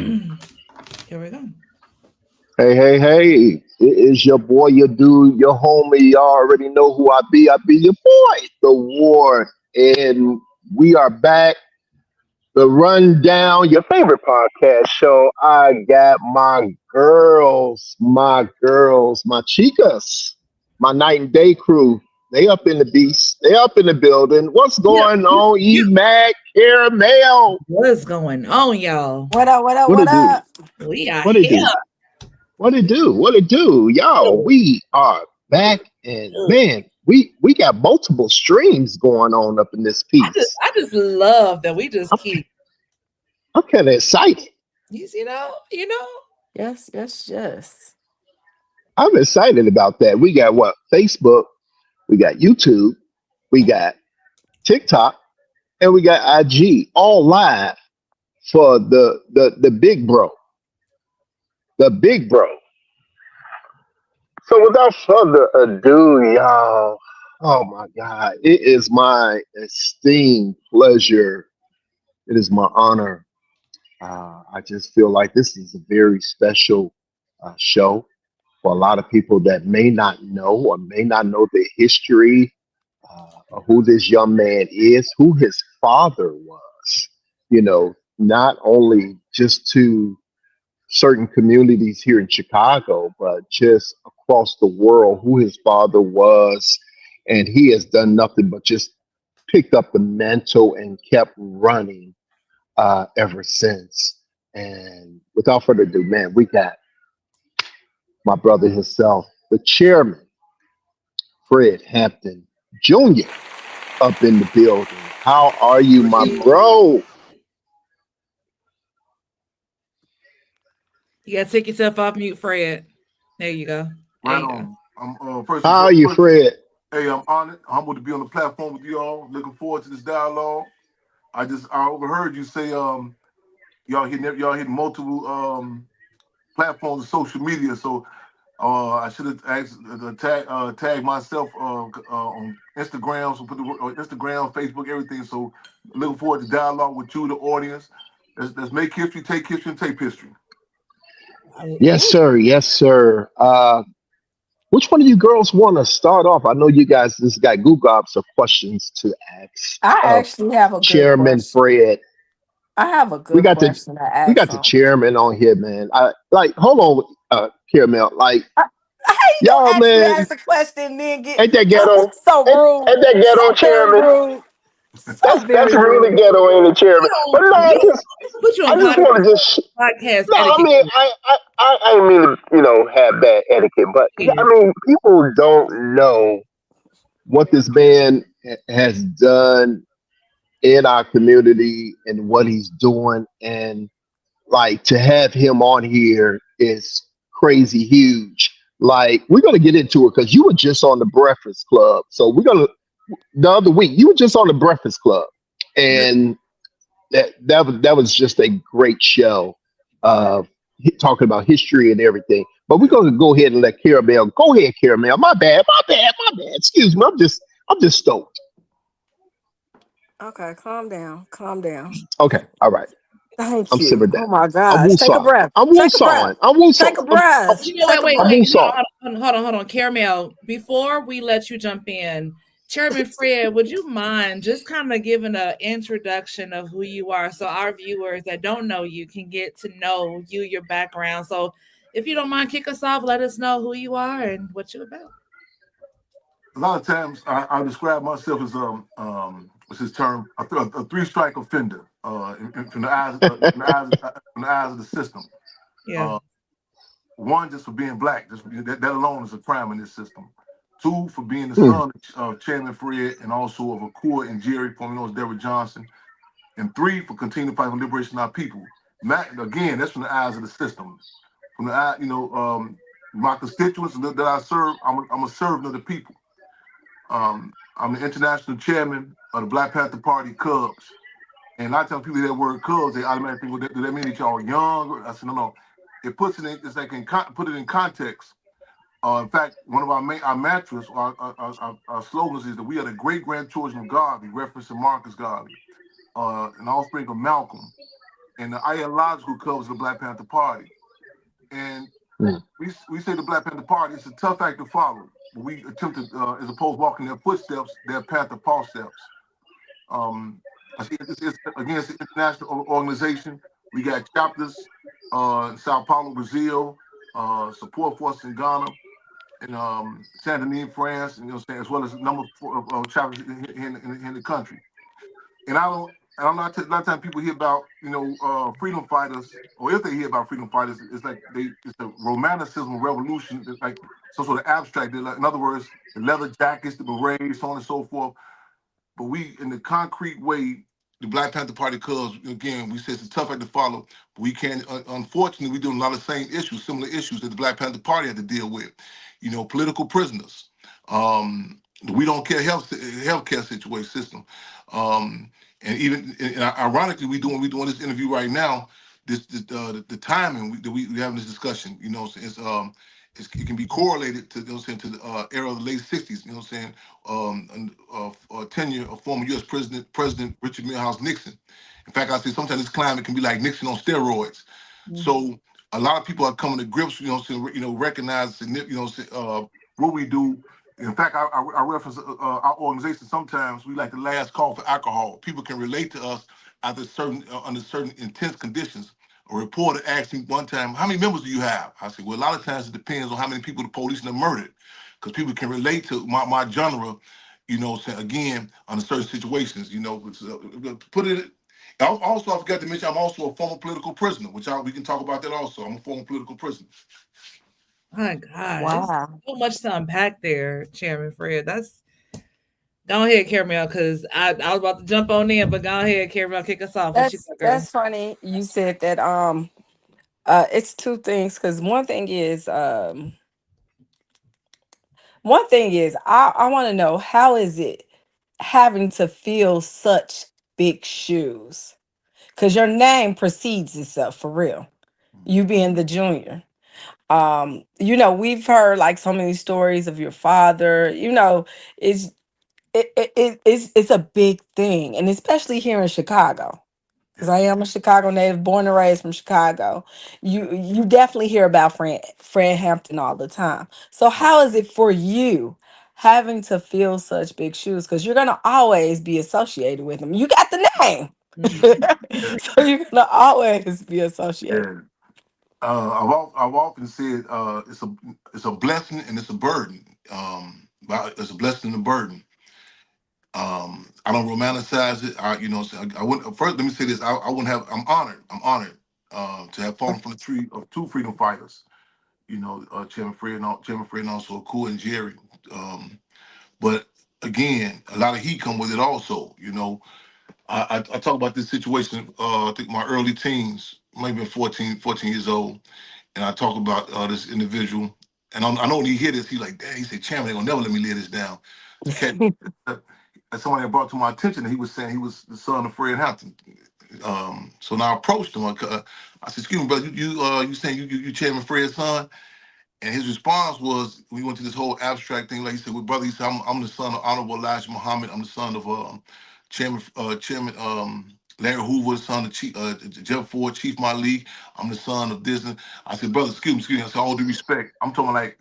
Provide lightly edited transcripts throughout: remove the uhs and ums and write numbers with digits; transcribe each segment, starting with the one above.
Here we go. Hey. It is your boy, your dude, your homie. Y'all already know who I be. I be your boy, the Ward. And we are back. The Rundown, your favorite podcast show. I got my chicas, my night and day crew. They up in the beast. They up in the building. What's Yep, going yep, on? E yep. Mac, Caramel. What's going on, y'all? What up? What up? What What it do? up? We are What it here. do? What it do? What it do? Y'all, we are back and man, we got multiple streams going on up in this piece. I just love that we just I'm, keep I'm kind of excited. you know. Yes, yes, yes. I'm excited about that. We got what? Facebook, we got YouTube, we got TikTok, and we got IG all live for the big bro. The big bro. So without further ado, y'all, oh my God, it is my esteemed pleasure. It is my honor. I just feel like this is a very special show for a lot of people that may not know or may not know the history of who this young man is, who his father was. Not only just to certain communities here in Chicago, but just across the world, who his father was. And he has done nothing but just picked up the mantle and kept running ever since. And without further ado, man, we got my brother himself, the chairman, Fred Hampton Jr., up in the building. How are you, my bro? You gotta take yourself off mute, Fred. There you go. There Right you go. on. I'm first and How are first. you, Fred? Hey, I'm honored, humbled to be on the platform with you all. Looking forward to this dialogue. I overheard you say y'all hitting multiple platforms of social media. So I should have asked tag myself on Instagram. So put the on Instagram, Facebook, everything. So looking forward to dialogue with you, the audience. Let's make history, take history, and take history. Yes, Ooh, sir. Yes, sir. Which one of you girls want to start off? I know you guys just got Google Ops of questions to ask I of actually have a good Chairman question. Fred. I have a We good got the question to we ask got the them. chairman on here, man. I like hold on, Caramel. Like How you y'all, gonna ask me to man, ask a question and then get ain't that ghetto? so Ain't rude? that ghetto, So very chairman? rude. So That's very really rude. ghetto, ain't it, chairman? But no, we put you I on just want to just podcast no. I etiquette. mean, I ain't mean to have bad etiquette, but yeah, I Yeah. mean, people don't know what this man has done in our community and what he's doing, and like to have him on here is crazy huge. Like we're gonna get into it because you were just on the Breakfast Club, so we're gonna the other week you were just on the Breakfast Club, Yeah. and that was just a great show, Uh, talking about history and everything. But we're yeah. gonna go ahead and let Caramel go ahead, Caramel. My bad. Excuse me. I'm just stoked. Okay, calm down. Calm down. Okay, all right. Thank I'm you. simmered down. Oh my I'm gosh. Take a woosah. breath. I'm Take a breath. woosah. I'm woosah. Take a I'm, breath. You know Take what? a Wait, I'm breath. wait. No, woosah. hold on. Caramel, before we let you jump in, Chairman Fred, would you mind just kind of giving an introduction of who you are so our viewers that don't know you can get to know you, your background? So if you don't mind, kick us off, let us know who you are and what you're about. A lot of times I describe myself as what's his term, a three-strike offender from the eyes from the eyes of the system. Yeah. Uh, One, just for being black, that alone is a crime in this system. Two, for being the Hmm. son of Chairman Fred and also of Akua and Jerry, formerly known as Deborah Johnson. And three, for continuing to fight for liberation of our people. Again, that's from the eyes of the system. From the eye, my constituents that I serve, I'm a servant of the people. I'm the international chairman of the Black Panther Party Cubs. And I tell people that word Cubs, they automatically think, well, do that mean that y'all young? I said, no. It puts it in, it's like put it in context. In fact, one of our mantras, our slogans is that we are the great grandchildren of Garvey, referencing Marcus Garvey, an offspring of Malcolm. and the ideological covers of the Black Panther Party. And Mm. we say the Black Panther Party, it's a tough act to follow. But we attempt to, as opposed to walking their footsteps, their Panther paw steps. I see again, it's an international organization. We got chapters in Sao Paulo, Brazil, support force in Ghana, and Saint-Denis, France, and you know, as well as a number of chapters in the country. And I'm not a lot of times people hear about freedom fighters, or if they hear about freedom fighters, it's like it's the romanticism revolution, it's like some sort of abstract. Like, in other words, the leather jackets, the berets, so on and so forth. But we, in the concrete way, the Black Panther Party, because again, we say it's a tough act to follow, but we can't. Unfortunately, we're doing a lot of same issues, similar issues that the Black Panther Party had to deal with. Political prisoners. We don't care healthcare situation system. And even ironically, we doing this interview right now. The timing that we having this discussion, it can be correlated to to the era of the late '60s. Tenure of former U.S. President Richard Milhouse Nixon. In fact, I say sometimes this climate can be like Nixon on steroids. Mm-hmm. So a lot of people are coming to grips, recognize, what we do. In fact, I reference our organization. Sometimes we like the last call for alcohol. People can relate to us under certain intense conditions. A reporter asked me one time, "How many members do you have?" I said, "Well, a lot of times it depends on how many people the police have murdered, because people can relate to my genre, again, under certain situations. Put it. Also, I forgot to mention, I'm also a former political prisoner, which we can talk about that also. I'm a former political prisoner." My God, Wow. so much to unpack there, Chairman Fred. Go ahead, Caramel, because I was about to jump on in, but go ahead, Caramel, kick us off. What you got, girl? That's funny. You said that it's two things, because one thing is I want to know, how is it having to fill such big shoes? Because your name precedes itself, for real. You being the junior. We've heard like so many stories of your father. It's it's a big thing, and especially here in Chicago, because I am a Chicago native, born and raised from Chicago. You definitely hear about Fred Hampton all the time. So how is it for you having to fill such big shoes? Because you're gonna always be associated with him. You got the name, so you're gonna always be associated. Yeah. I've often said it's a blessing and it's a burden. It's a blessing and a burden. I don't romanticize it. I wouldn't. First, let me say this. I wouldn't have. I'm honored. To have fallen from the tree of two freedom fighters. Chairman Fred and also Cool and Jerry. But again, a lot of heat come with it also. I talk about this situation. I think my early teens, maybe 14 years old, and I talk about this individual. And I know when he hear this, he's like, "Dad," he said, "Chairman, they're gonna never let me lay this down." And someone had brought to my attention that he was saying he was the son of Fred Hampton. So now I approached him. I said, "Excuse me, brother, you saying you Chairman Fred's son?" And his response was, we went to this whole abstract thing. Like he said, "Well, brother," he said, I'm the son of Honorable Elijah Muhammad. I'm the son of Chairman Larry Hoover, the son of Jeff Ford, Chief Malik. I'm the son of this. I said, "Brother, excuse me." I said, "All due respect, I'm talking like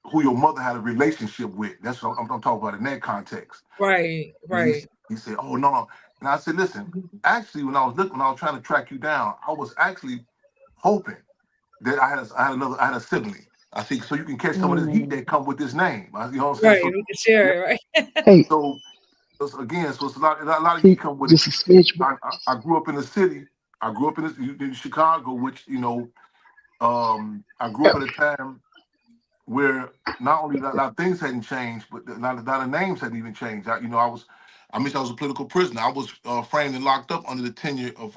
who your mother had a relationship with." That's what I'm talking about in that context. Right. He said, "Oh, no." And I said, "Listen, actually, when I was trying to track you down, I was actually hoping that I had a sibling. I see, so you can catch some of this heat that come with this name." You know what I'm saying? Right, So, we can share it, right? Hey, so again, so it's a lot of heat come with it. just a smidge. I grew up in the city. I grew up in Chicago, which I grew up at a time where not only a lot of things hadn't changed, but a lot of names hadn't even changed. I mentioned I was a political prisoner. I was framed and locked up under the tenure of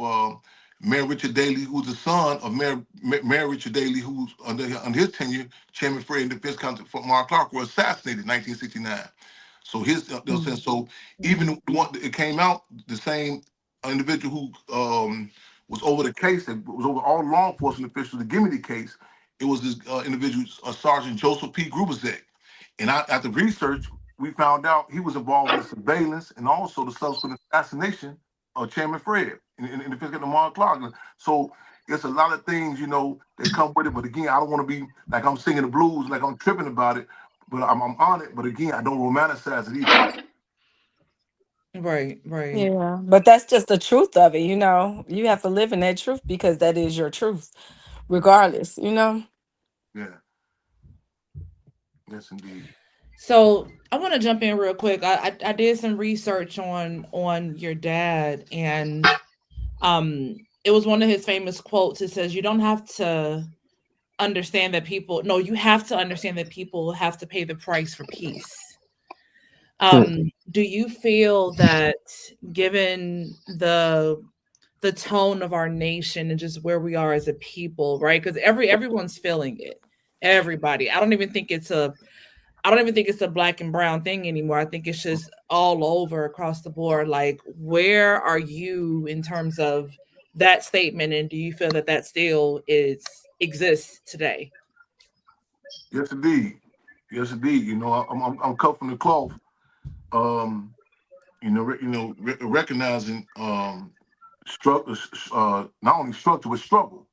Mayor Richard Daley, who's the son of Mayor Richard Daley, who's under his tenure, Chairman Fred and Defense Counsel for Mark Clark were assassinated in 1969. So so even one it came out, the same individual who was over the case, that was over all law enforcement officials to give me the case. It was this individual, Sergeant Joseph P. Grubezek. And after research, we found out he was involved in surveillance and also the subsequent assassination of Chairman Fred. and if it's getting Lamar Clark. So it's a lot of things, that come with it. But again, I don't want to be like I'm singing the blues, like I'm tripping about it. But I'm on it. But again, I don't romanticize it either. Right, right. Yeah, but that's just the truth of it, you know. You have to live in that truth because that is your truth, regardless, you know. Yeah. Yes, indeed. So I want to jump in real quick. I did some research on your dad, and it was one of his famous quotes. It says, "You don't have to understand that people. No, you have to understand that people have to pay the price for peace." Do you feel that, given the tone of our nation and just where we are as a people, right? Because everyone's feeling it. Everybody. I don't even think it's a black and brown thing anymore. I think it's just all over across the board. Like, where are you in terms of that statement, and do you feel that that still exists today? Yes, indeed. Yes, indeed. I'm cut from the cloth. Um, recognizing struggle, not only structure but struggle.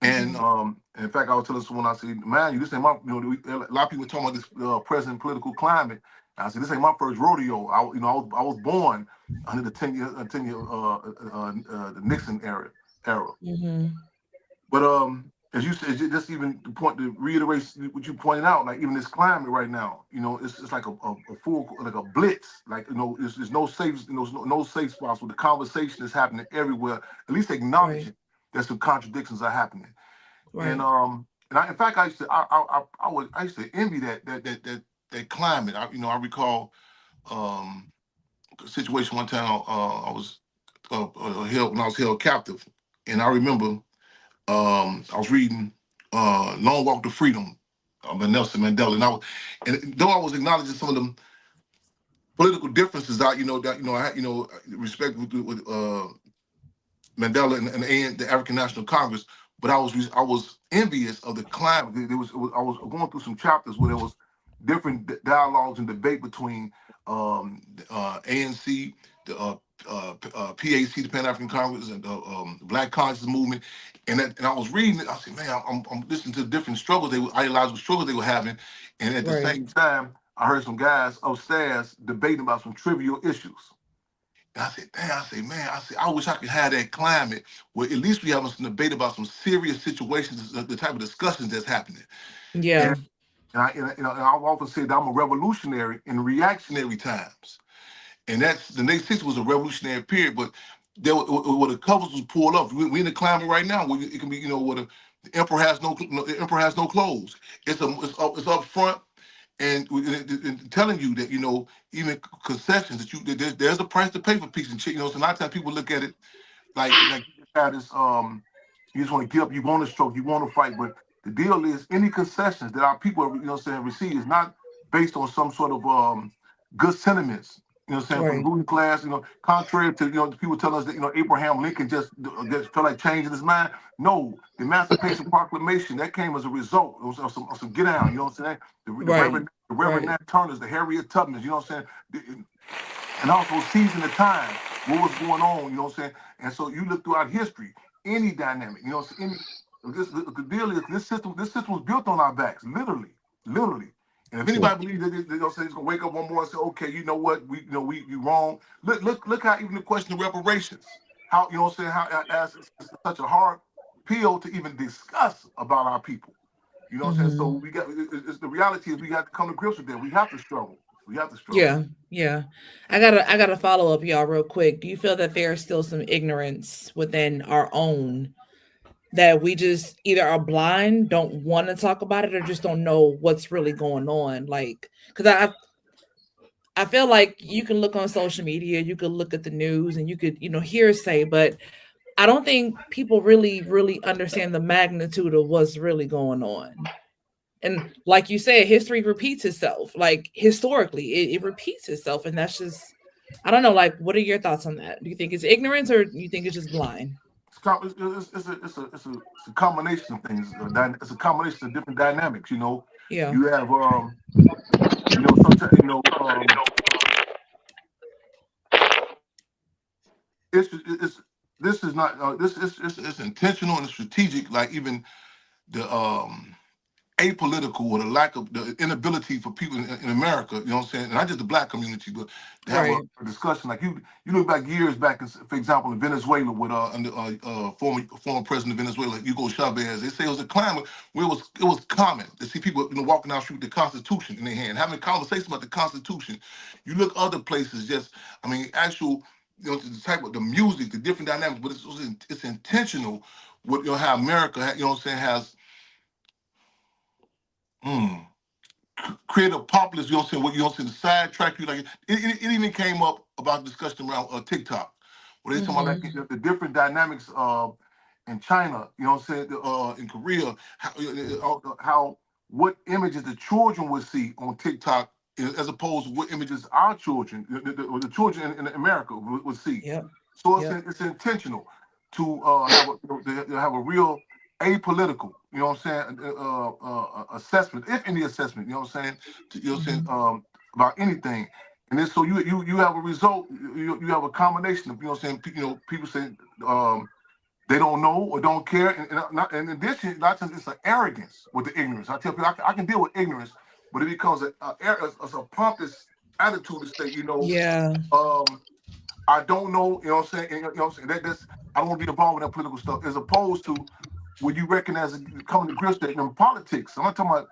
And Mhm. in fact, I was telling someone, I said, man, this ain't my, a lot of people talking about this present political climate. I said, this ain't my first rodeo. I was born under the 10-year the Nixon era. Mhm. But as you said, just even the point to reiterate what you pointed out, like even this climate right now, it's like a full, like a blitz. Like, there's no safe, no safe spots where the conversation is happening everywhere. At least Right. acknowledging that some contradictions are happening. And Right. in fact, I used to envy that climate. I recall a situation one time. I was held when I was held captive, and I remember I was reading Long Walk to Freedom by Nelson Mandela, and though I was acknowledging some of them political differences, I had respect with Mandela and the African National Congress, but I was envious of the climate. I was going through some chapters where there was different dialogues and debate between ANC, the PAC, the Pan African Congress, and the Black Conscious Movement, and I was reading it. I said, man, I'm listening to the different struggles ideological struggles they were having, and at the Right. same time, I heard some guys upstairs debating about some trivial issues. And I said, damn, I wish I could have that climate where at least we have some debate about some serious situations, the type of discussions that's happening. Yeah. And and I've often said that I'm a revolutionary in reactionary times. And that's the next six was a revolutionary period, but where the covers was pulled up. We in the climate right now where it can be, where the emperor has the emperor has no clothes. It's up front, and telling you that even concessions that there's a price to pay for peace and shit. So a lot of times people look at it like that is you just want to get up, you want to stroke, you want to fight, but the deal is any concessions that our people receive is not based on some sort of good sentiments. From the Right. ruling class, contrary to the people telling us that Abraham Lincoln just felt like changing his mind. No, the Emancipation Proclamation that came as a result of some get down. You know what I'm saying? Right. The Reverend Right. Nat Turners, the Harriet Tubmans. You know what I'm saying? And also seizing the time, what was going on. You know what I'm saying? And so you look throughout history, any dynamic. The deal is this system was built on our backs, literally, literally. And if anybody believes that they'll say it's gonna wake up one morning and say, okay, you know what, we wrong. Look how even the question of reparations, how what I'm saying, how as it's such a hard pill to even discuss about our people. You know what I'm saying? So Mhm. we got it's the reality is we got to come to grips with that. We have to struggle. We have to struggle. Yeah. Yeah. I gotta follow up, y'all, real quick. Do you feel that there's still some ignorance within our own, that we just either are blind, don't want to talk about it, or just don't know what's really going on? Like, because I feel like you can look on social media, you could look at the news, and you could, hearsay, but I don't think people really, really understand the magnitude of what's really going on. And like you said, history repeats itself. Like, historically, it repeats itself, and that's just, I don't know. Like, what are your thoughts on that? Do you think it's ignorance, or do you think it's just blind? It's a combination of things. It's a combination of different dynamics. Yeah. You have sometimes it's this is not this is it's intentional and strategic. Like even the apolitical or the lack of the inability for people in America, you know what I'm saying, and not just the black community, but to have Right. a discussion. Like you look back years back, for example, in Venezuela with former president of Venezuela, Hugo Chavez. They say it was a climate where it was common to see people walking down the street with the Constitution in their hand, having a conversation about the Constitution. You look other places, just actual. The type of the music, the different dynamics, but it's intentional. What how America, what I'm saying, has create a populist, what the sidetrack you like. It even came up about discussion around TikTok, where they talking about like the different dynamics in China, in Korea, how what images the children would see on TikTok as opposed to what images our children, the children in America would see. Yep. So Yep. it's intentional to have a real apolitical, assessment, if any assessment, about anything. And then so you have a result, you have a combination of, people say they don't know or don't care, and in addition, a lot of times it's an arrogance with the ignorance. I tell people I can deal with ignorance, but it becomes a pompous attitude to say, Yeah. I don't know, that's I don't want to be involved in that political stuff, as opposed to when you recognize coming to grips that in politics. I'm not talking about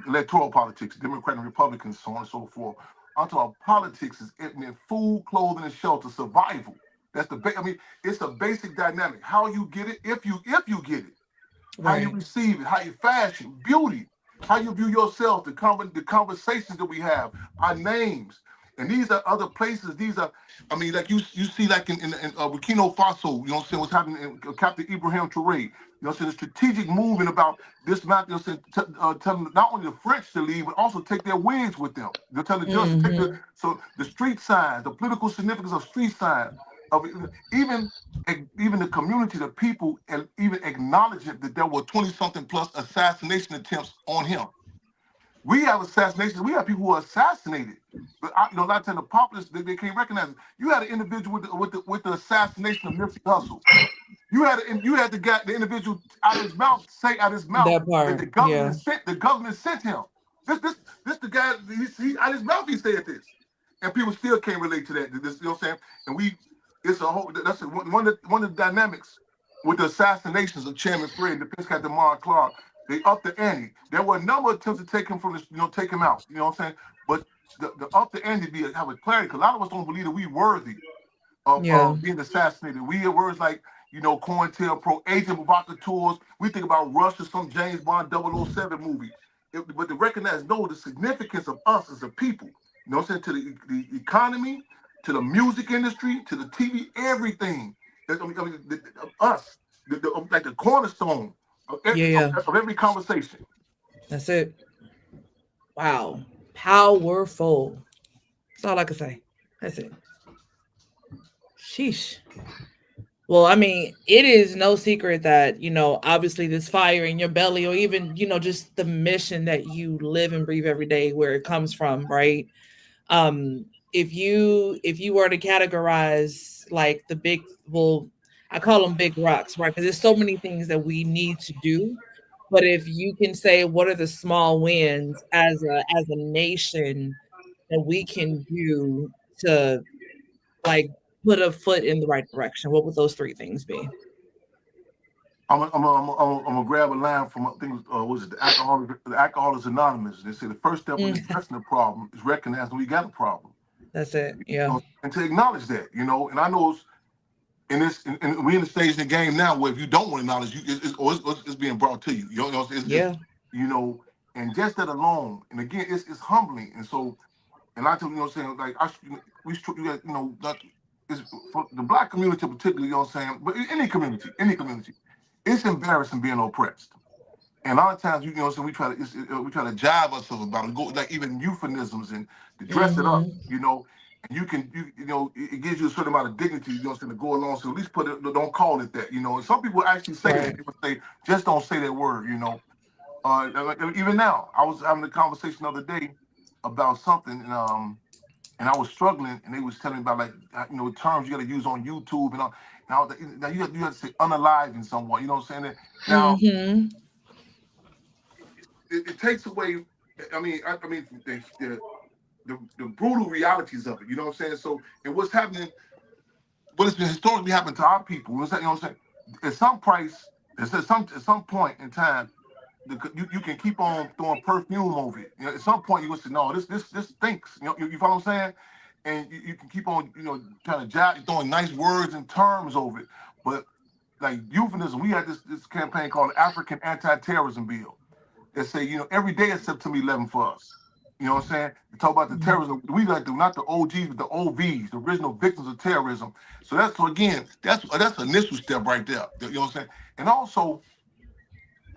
electoral politics, Democrat and Republicans, so on and so forth. I'm talking about politics is food, clothing, and shelter, survival. That's it's a basic dynamic. How you get it, if you get it, how you receive it, how you fashion, beauty, how you view yourself, the conversations that we have, our names. And these are other places. These are, like you see, like in Burkina Faso, what's happening in Captain Ibrahim Traoré. The strategic movement about this map, telling not only the French to leave, but also take their wings with them. They're telling the judge to take the street signs, the political significance of street signs, of even the community, the people, and even acknowledging that there were 20-something plus assassination attempts on him. We have assassinations. We have people who are assassinated, but a lot of times the populace they can't recognize it. You had an individual with the assassination of Nipsey Hussle. You had the individual say out his mouth That part. that the government sent him. This the guy he out his mouth he said this, and people still can't relate to that. This, what I'm saying? And it's a whole. That's one of the dynamics with the assassinations of Chairman Fred and the Defense Captain Mark Clark. They upped the ante. There were a number of attempts to take him take him out. You know what I'm saying? But the up the ante have a clarity, because a lot of us don't believe that we worthy of being assassinated. We hear words like, COINTELPRO, Agent Provocateurs. We think about Rush or some James Bond 007 movie. But to recognize, the significance of us as a people. You know what I'm saying? To the economy, to the music industry, to the TV, everything. Us, like the cornerstone of every conversation. That's it. Wow. Powerful. That's all I can say. That's it. Sheesh. Well, it is no secret that, obviously this fire in your belly, or even, just the mission that you live and breathe every day, where it comes from, right? If you were to categorize like the big, well, I call them big rocks, right? Because there's so many things that we need to do. But if you can say, what are the small wins as a nation that we can do to, like, put a foot in the right direction, what would those three things be? I'm gonna grab a line from, I think, was it the Alcoholics Anonymous? They say the first step in addressing the problem is recognizing we got a problem. That's it. Yeah. And to acknowledge that, and I know and we in the stage in the game now where if you don't want to acknowledge, it's being brought to you. And just that alone, and again, it's humbling. And so, and I tell you, saying, like, it's for the Black community particularly, but any community, it's embarrassing being oppressed. And a lot of times, we try to jive ourselves about it, go like even euphemisms and to dress it up, and it gives you a certain amount of dignity, to go along. So at least don't call it that, And some people actually say that. People say, just don't say that word, Even now, I was having a conversation the other day about something, and I was struggling, and they was telling me about, like, terms you got to use on YouTube and all. Now you have to say unaliving someone. You know what I'm saying? Now Mm-hmm. it takes away. I mean the brutal realities of it. You know what I'm saying? So and what's happening, what has been historically happened to our people. You know what I'm saying? At some price, at some point in time, you can keep on throwing perfume over it. You know, at some point you will say, no, this stinks. You follow what I'm saying? And you can keep on, kind of throwing nice words and terms over it. But like euphemism, we had this campaign called African Anti-Terrorism Bill that say, every day is September 11 for us. You know what I'm saying? We talk about the terrorism. We like not the OGs, but the OVs, the original victims of terrorism. So again, that's an initial step right there. You know what I'm saying? And also,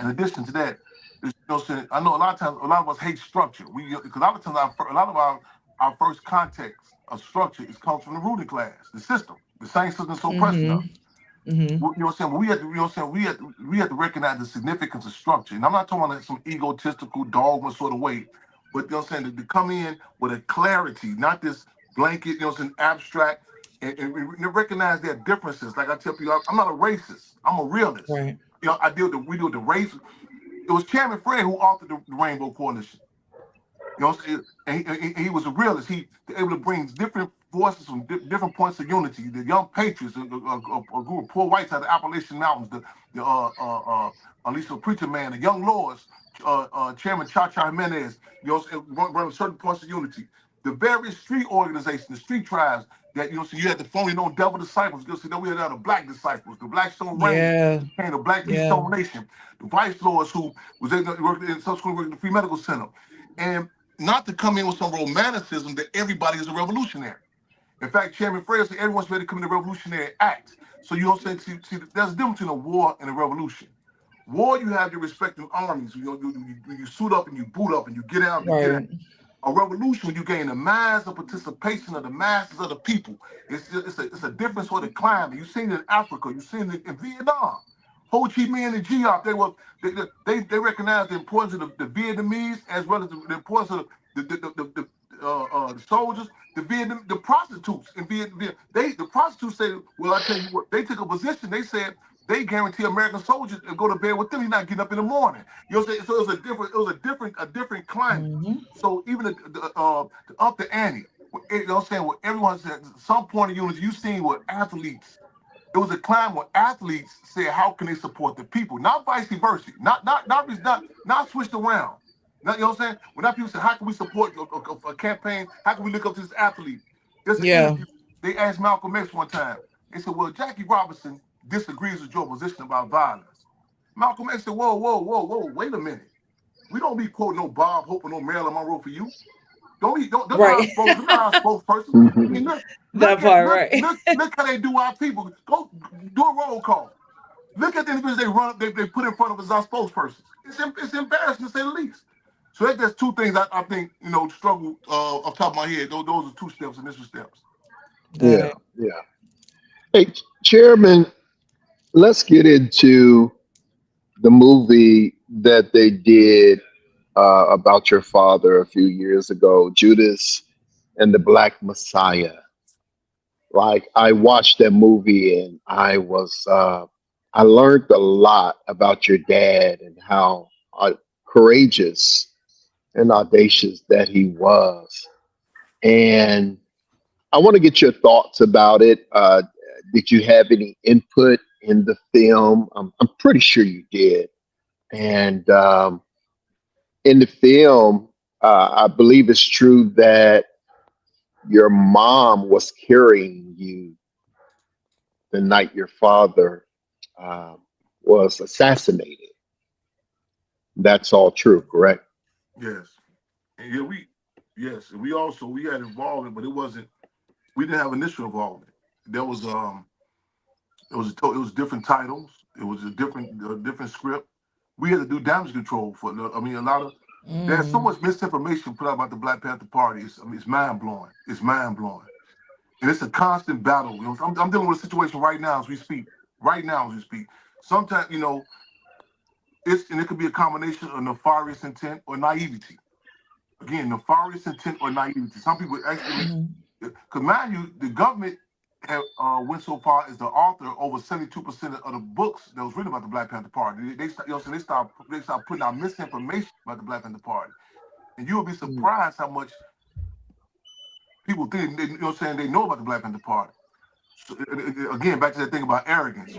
in addition to that, I know a lot of times, a lot of us hate structure. Because a lot of times, a lot of our first context of structure comes from the ruling class, the system, the same system so oppressing us. Mm-hmm. You know what I'm saying? But we have to, we have to recognize the significance of structure. And I'm not talking about some egotistical dogma sort of way, but to come in with a clarity, not this blanket, abstract, and recognize their differences. Like I tell people, I'm not a racist. I'm a realist. Right. We deal with the race. It was Chairman Fred who authored the Rainbow Coalition. You know what I'm saying? And he was a realist. He was able to bring different voices from different points of unity. The Young Patriots, a group of poor whites out of the Appalachian Mountains, Alicia Preacher Man, the Young Lords, Chairman Cha-Cha Jimenez, running certain points of unity. The various street organizations, the street tribes, that so you had the phony known devil disciples. Then we had the black disciples, the Blackstone Rangers, the Black Peace Stone Nation, the vice lords who was subsequently working at the Free Medical Center, and not to come in with some romanticism that everybody is a revolutionary. In fact, Chairman Fred said everyone's ready to come in the revolutionary act. So you don't say, see, there's a difference between a war and a revolution. War, you have your respective armies. You suit up and you boot up and you get out and you get out. A revolution, when you gain the mass of participation of the masses of the people, it's a different sort of climate. You've seen it in Africa. You've seen it in Vietnam. Ho Chi Minh and GOP, they recognized the importance of the Vietnamese as well as the importance of the soldiers, the prostitutes in Vietnam. The prostitutes say, well, I tell you what, they took a position. They said they guarantee American soldiers to go to bed with them. He's not getting up in the morning. You know what I'm saying? So it was a different climate. Mm-hmm. So even to up the ante, you know what I'm saying? What everyone said, some point of unity, you've seen with athletes. It was a climb where athletes said, "How can they support the people?" Not vice versa. Not switched around. You know what I'm saying? When that people say, "How can we support a campaign? How can we look up to this athlete?" There's an interview. They asked Malcolm X one time. They said, "Well, Jackie Robinson disagrees with your position about violence." Malcolm X said, "Whoa, wait a minute. We don't be quoting no Bob Hope or no Marilyn Monroe for you. They're not our spokesperson. I mean, look how they do our people. Go do a roll call. Look at the individuals they put in front of us as our spokespersons. It's embarrassing to say the least. So that's two things I think, struggle off the top of my head. Those are two steps, initial steps. Yeah. Hey, Chairman, let's get into the movie that they did about your father a few years ago, Judas and the Black Messiah. Like, I watched that movie and I learned a lot about your dad and how courageous and audacious that he was. And I want to get your thoughts about it. Did you have any input in the film? I'm pretty sure you did. And in the film, I believe it's true that your mom was carrying you the night your father was assassinated. That's all true, correct? Yes. And we had involvement, but we didn't have initial involvement. There was it was different titles. It was a different script. We had to do damage control for. A lot of there's so much misinformation put out about the Black Panther Party. It's mind blowing. It's mind blowing, and it's a constant battle. I'm dealing with a situation right now as we speak. Sometimes it could be a combination of nefarious intent or naivety. Again, nefarious intent or naivety. Some people actually, because mind you, the government went so far as the author over 72% of the books that was written about the Black Panther Party. They start putting out misinformation about the Black Panther Party, and you'll be Mm. surprised how much people think they know about the Black Panther Party. So, again, back to that thing about arrogance.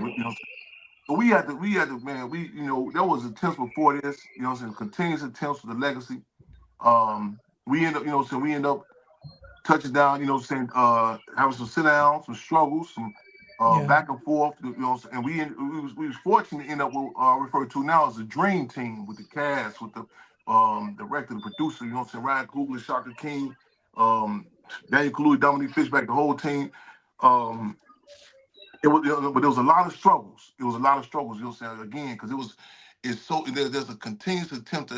So we had to, man. There was attempts before this. Continuous attempts for the legacy. We end up, we end up touching down, having some sit downs, some struggles, some back and forth, and we was fortunate to end up with referred to now as the dream team with the cast, with the director, the producer, Ryan Coogler, Shaka King, Daniel Kaluuya, Dominique Fishback, the whole team. But there was a lot of struggles. It was a lot of struggles, again, because there's a continuous attempt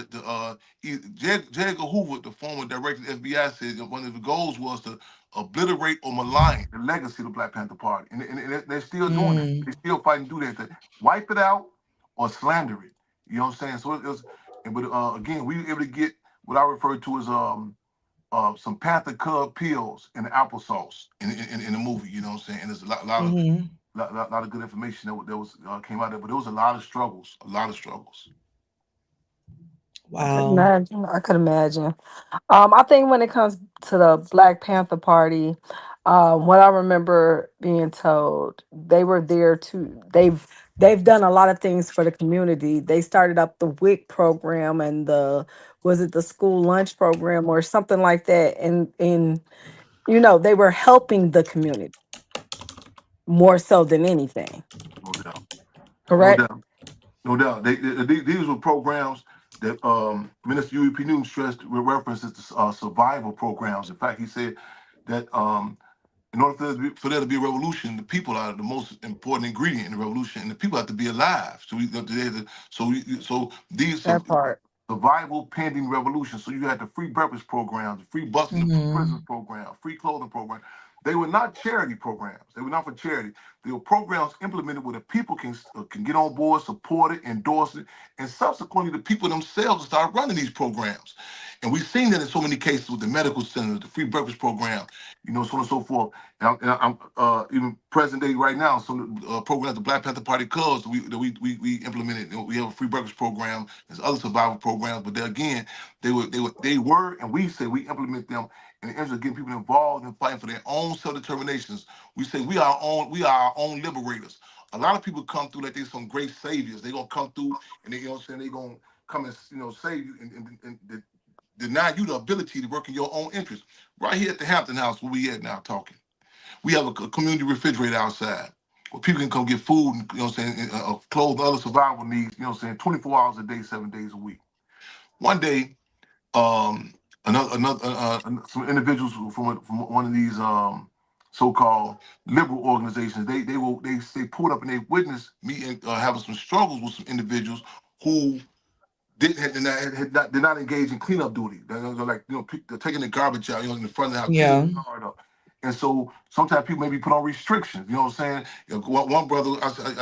J. Edgar Hoover, the former director of the FBI, said that one of the goals was to obliterate or malign the legacy of the Black Panther Party. And they're still doing that. They're still fighting to do that, to wipe it out or slander it. You know what I'm saying? So again, we were able to get what I refer to as some Panther Cub pills in the applesauce in the movie. You know what I'm saying? And there's a lot of good information that was came out of it, but there was a lot of struggles. Wow. I could imagine. I think when it comes to the Black Panther Party, what I remember being told, they were there to they've done a lot of things for the community. They started up the WIC program and was it the school lunch program or something like that, and they were helping the community more so than anything. No doubt. No Correct? doubt. No doubt. These were programs that Minister UEP Newton stressed with references to survival programs. In fact, he said that in order for there to be a revolution, the people are the most important ingredient in the revolution, and the people have to be alive. So these That part. survival pending revolution. So you had the free breakfast programs, the free busing to prison program, free clothing program. They were not charity programs. They were not for charity. They were programs implemented where the people can get on board, support it, endorse it, and subsequently the people themselves start running these programs. And we've seen that in so many cases with the medical center, the free breakfast program, so on and so forth. And I'm even present day right now. Some programs, the Black Panther Party Cubs that we implemented. We have a free breakfast program. There's other survival programs, but they were, and we say we implement them in the interest of getting people involved in fighting for their own self-determinations. We say we are our own liberators. A lot of people come through like they're some great saviors. They're gonna come through and they're gonna come and save you and deny you the ability to work in your own interest. Right here at the Hampton House, where we at now talking, we have a community refrigerator outside where people can come get food and clothes and other survival needs. 24 hours a day, 7 days a week. One day, some individuals from one of these so-called liberal organizations, they pulled up and they witnessed me having some struggles with some individuals who did not engage in cleanup duty. They're like taking the garbage out, in the front of the house, Yeah. cleaning the yard up. And so sometimes people may be put on restrictions. You know what I'm saying? One brother,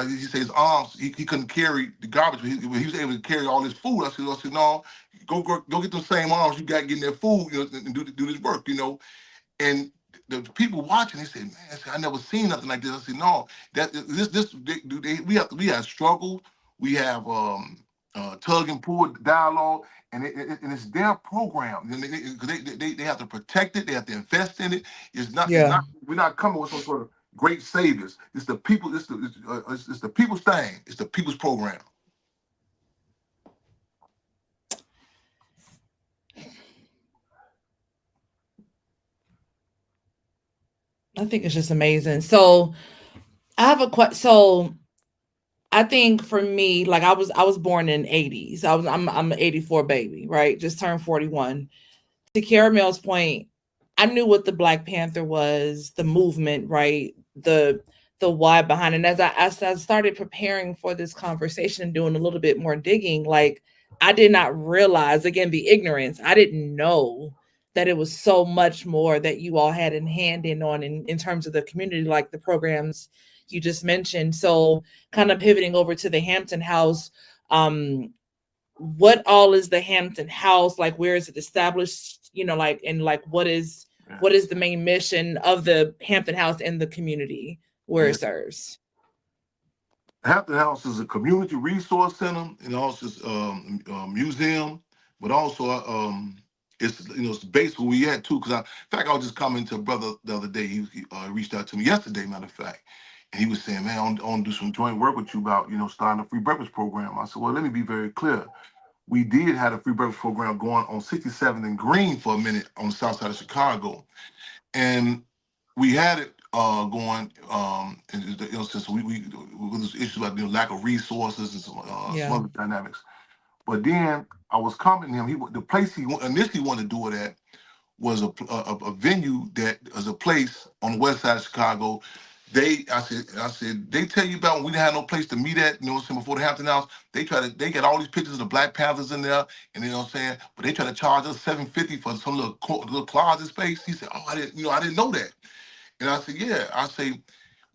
he said his arms, he couldn't carry the garbage, but he was able to carry all his food. I said, no, go get those same arms you got getting their food, and do this work, And the people watching, they said, man, I never seen nothing like this. I said, no, we have struggle, we have tug and pull dialogue, and it's their program. They have to protect it. They have to invest in it. We're not coming with some sort of great saviors. It's the people. It's the people's thing. It's the people's program. I think it's just amazing. So I have a question. So I think for me, like I was born in '80s. I'm an '84 baby, right? Just turned 41. To Caramel's point, I knew what the Black Panther was, the movement, right? The why behind it. And as I started preparing for this conversation and doing a little bit more digging, like I did not realize, again, the ignorance. I didn't know that it was so much more that you all had in hand in terms of the community, like the programs you just mentioned. So kind of pivoting over to the Hampton House, what all is the Hampton House? Like, where is it established? Like, and like, what is what is the main mission of the Hampton House in the community where it serves? Hampton House is a community resource center and also a museum, but also it's it's the base where we at too. Because in fact, I was just commenting to a brother the other day. He reached out to me yesterday, matter of fact, and he was saying, "Man, I want to do some joint work with you about starting a free breakfast program." I said, "Well, let me be very clear. We did have a free breakfast program going on 67th and Green for a minute on the south side of Chicago, and we had it going, and since we with this issue about lack of resources and some other dynamics. But then I was commenting to him. The place he initially wanted to do it at was a venue that is a place on the west side of Chicago. I said, they tell you about when we didn't have no place to meet at, before the Hampton House, they got all these pictures of the Black Panthers in there, and but they try to charge us $750 for some little closet space. He said, "Oh, I didn't know that." And I said, "Yeah." I say,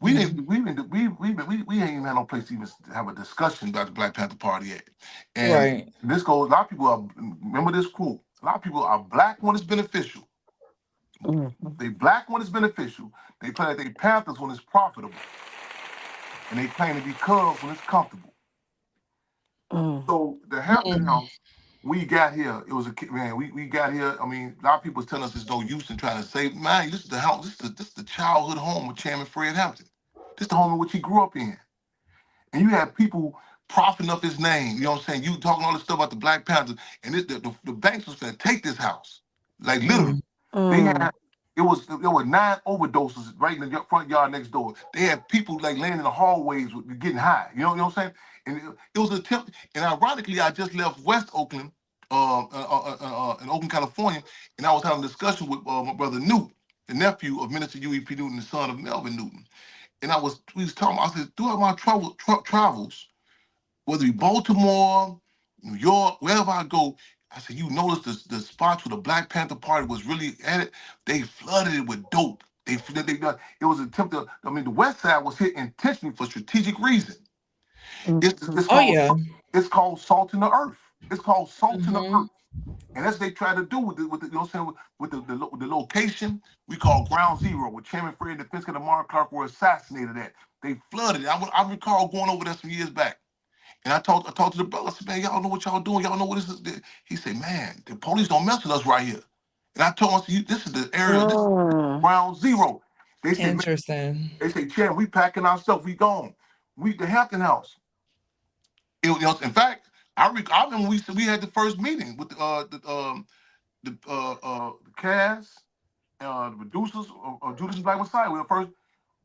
we ain't even had no place to even have a discussion about the Black Panther Party at. And this goes, a lot of people remember this quote, a lot of people are black when it's beneficial. They black when it's beneficial. They play like they Panthers when it's profitable. And they claim to be Cubs when it's comfortable. So the Hampton House, we got here. It was we got here. I mean, a lot of people telling us there's no use in trying to say, man, this is the house. This is the childhood home of Chairman Fred Hampton. This is the home in which he grew up in. And you have people profiting up his name. You know what I'm saying? You talking all this stuff about the Black Panthers, and the banks was going to take this house, like literally. They had there were 9 overdoses right in the front yard next door. They had people like laying in the hallways getting high. You know what I'm saying? And it was an attempt. And ironically, I just left West Oakland, in Oakland, California, and I was having a discussion with my brother Newton, the nephew of Minister U.E.P. Newton, the son of Melvin Newton. And we was talking. I said, throughout my travels, whether it be Baltimore, New York, wherever I go, I said, you notice the spots where the Black Panther Party was really at it, they flooded it with dope. It was an attempt to, the West Side was hit intentionally for strategic reason. It's called salt in the earth. It's called salt in the earth. And that's what they try to do with the location we call ground zero, where Chairman Fred and Defense Secretary Mark Clark were assassinated at. They flooded it. I recall going over there some years back. And I talked to the brother. I said, "Man, y'all know what y'all doing? Y'all know what this is?" He said, "Man, the police don't mess with us right here." And I told him, "This is the area, this is ground zero." They said, "Interesting." They say, "Chairman, we packing our stuff. We gone. The Hampton House." In fact, I remember when we had the first meeting with the cast, the producers of Judas and Black Messiah.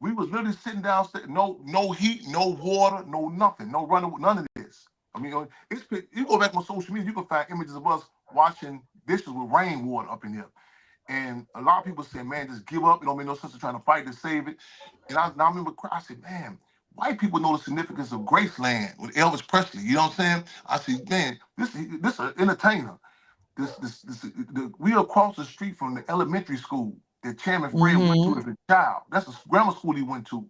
We was literally sitting downstairs, no heat, no water, no nothing, no running, none of this. I mean, you go back on social media, you can find images of us washing dishes with rainwater up in here. And a lot of people say, "Man, just give up. It don't make no sense to trying to fight to save it." And I remember, I said, "Man, white people know the significance of Graceland with Elvis Presley." You know what I'm saying? I said, "Man, this is an entertainer. We are across the street from the elementary school that Chairman Fred went to as a child. That's the grammar school he went to."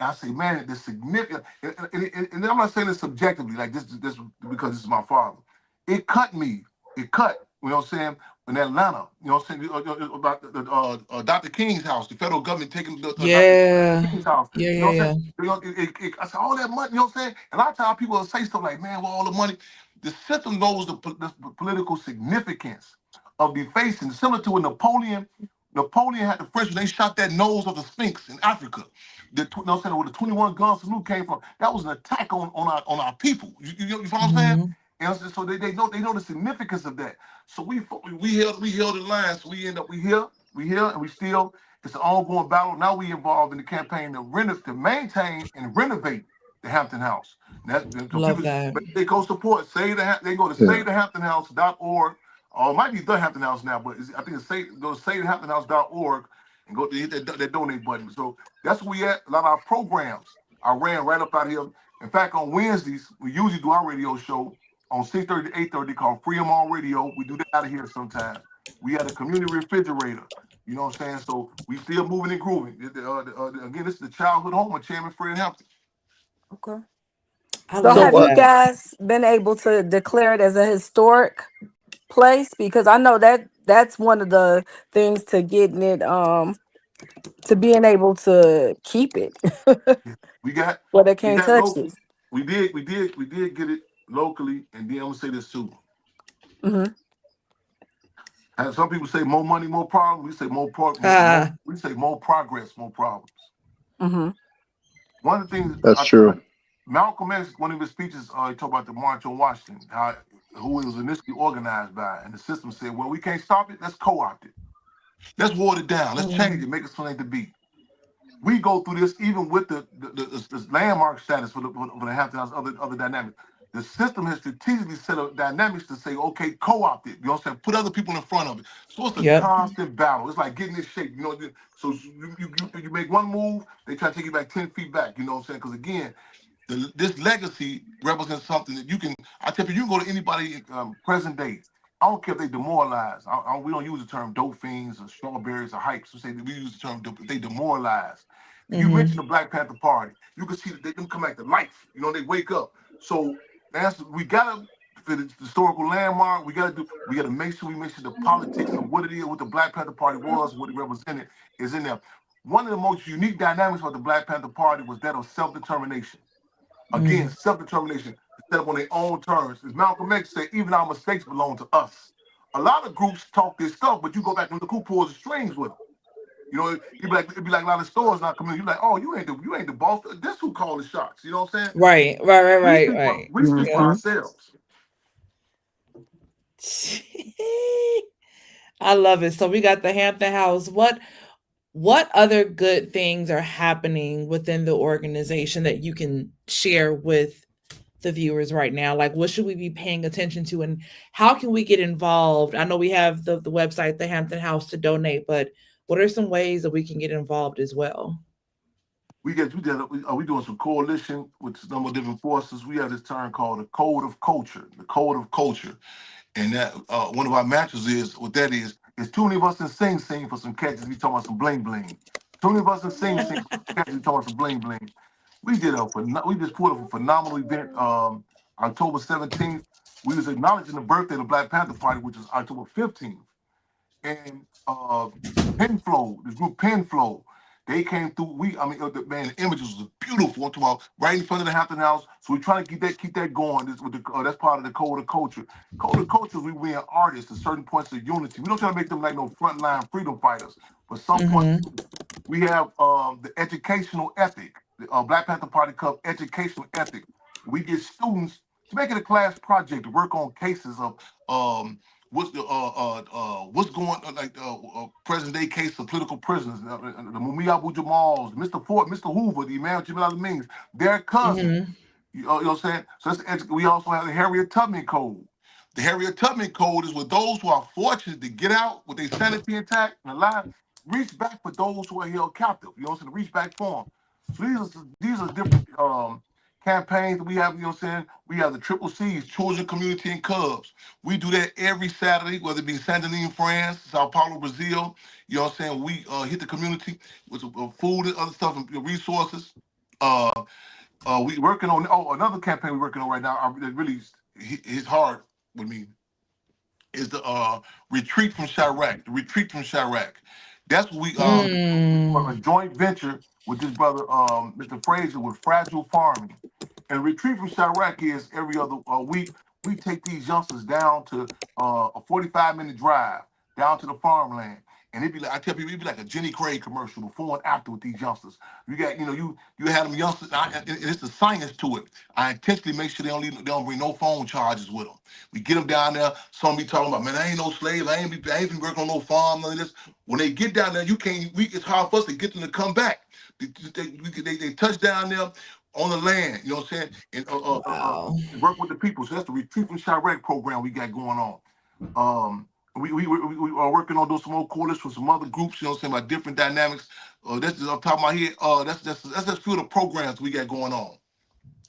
And I say, "Man, the significant," and I'm not saying this subjectively, like this because this is my father. It cut me. It cut. You know what I'm saying? In Atlanta, you know what I'm saying, about Dr. King's house, the federal government taking Dr. King's house. You know what I'm saying? I said, all that money, you know what I'm saying? And a lot of times people will say stuff like, "Man, well, all the money." The system knows the political significance of defacing, similar to when Napoleon had the French when they shot that nose of the Sphinx in Africa. You know what I'm saying? Where the 21 gun salute came from. That was an attack on our people. You know what I'm saying? And so they know the significance of that. So we held in line. So we end up we here, and we still. It's an ongoing battle. Now we involved in the campaign to maintain and renovate the Hampton House. Love that. They go support. They go to SaveTheHamptonHouse.org. Or it might be the Hampton House now, but I think go to SaveTheHamptonHouse.org and go to hit that donate button. So that's where we at. A lot of our programs I ran right up out here. In fact, on Wednesdays we usually do our radio show on 6:30 to 8:30 called Freedom on Radio. We do that out of here sometimes. We had a community refrigerator. You know what I'm saying? So we still moving and grooving. Again, this is the childhood home of Chairman Fred Hampton. Okay. So have you guys been able to declare it as a historic place? Because I know that that's one of the things to getting it to being able to keep it. We got Well, they we can't got touch it. local. We did get it locally, and then I'm gonna say this too. Hmm. And some people say more money, more problems. We say Ah, we say more progress, more problems. Hmm. One of the things That's true. Malcolm X, one of his speeches, he talked about the March on Washington, who it was initially organized by, and the system said, "Well, we can't stop it. Let's co-opt it. Let's water it down. Let's change it. Make it something to be." We go through this even with the landmark status for the Hampton House, other dynamics. The system has strategically set up dynamics to say, okay, co-opt it. You know what I'm saying? Put other people in front of it. So it's a yep. constant battle. It's like getting in shape. You know, so you make one move, they try to take you back 10 feet back. You know what I'm saying? Because again, this legacy represents something that you can. I tell you can go to anybody present day. I don't care if they demoralize. We don't use the term dope fiends or strawberries or hypes. We say that we use the term they demoralize. And you mentioned the Black Panther Party. You can see that they can come back to life. You know, they wake up. So we gotta for the historical landmark. We gotta make sure the politics of what it is, what the Black Panther Party was, what it represented is in there. One of the most unique dynamics of the Black Panther Party was that of self-determination. Again, self-determination to set up on their own terms. As Malcolm X said, even our mistakes belong to us. A lot of groups talk this stuff, but you go back and look who pulls the strings with them. You know, it'd be like a lot of stores not coming in. You're like, oh, you ain't the boss. This who call the shots. You know what I'm saying? Right, right, right, right, right. We speak for Yep. ourselves. I love it. So we got the Hampton House. What other good things are happening within the organization that you can share with the viewers right now? Like, what should we be paying attention to, and how can we get involved? I know we have the website, the Hampton House, to donate, but what are some ways that we can get involved as well? We doing some coalition with a number of different forces. We have this term called the Code of Culture. The Code of Culture. And that one of our matches is what that is too many of us in sing for some catches. We talking about some bling bling. Too many of us in sing for some catches. We talking about some bling bling. We just put up a phenomenal event. October 17th. We was acknowledging the birthday of the Black Panther Party, which is October 15th. And Penflow, this group Penflow, they came through. The images was beautiful. I'm talking about right in front of the Hampton House. So we trying to keep that going. That's part of the Code of Culture. Code of Culture is we win artists at certain points of unity. We don't try to make them like no frontline freedom fighters, but some points we have the educational ethic, the Black Panther Party Cup educational ethic. We get students to make it a class project to work on cases of what's going on, like present day case of political prisoners, the Mumia Abu Jamals, Mr. Ford, Mr. Hoover, the Imam Jamil Alameen's, their cousin. You know what I'm saying? So we also have the Harriet Tubman Code. The Harriet Tubman Code is with those who are fortunate to get out with their sanity intact and alive, reach back for those who are held captive. You know what I'm saying? Reach back for them. So these are different campaigns that we have. You know what I'm saying? We have the Triple C's, Children, Community, and Cubs. We do that every Saturday, whether it be Saint Denis, France, Sao Paulo, Brazil. You know what I'm saying? We hit the community with food and other stuff and resources. We working on another campaign we're working on right now. That really hits hard with me is the retreat from Chirac. The retreat from Chirac. That's what we a joint venture with this brother, Mr. Frazier, with Fragile Farming. And retreat from Chirac is every other week. We take these youngsters down to a 45-minute drive down to the farmland. And it'd be like, I tell people, it'd be like a Jenny Craig commercial before and after with these youngsters. You got, you had them youngsters, and it's the science to it. I intentionally make sure they don't bring no phone charges with them. We get them down there. Some be talking about, man, I ain't no slave. I ain't been working on no farm, none of this. When they get down there, it's hard for us to get them to come back. They touch down there on the land, you know what I'm saying? And work with the people. So that's the Retreat from Chirac program we got going on. We are working on those some more coalitions with some other groups, you know what I'm saying, about different dynamics. That's just off the top of my head. That's just few of the programs we got going on.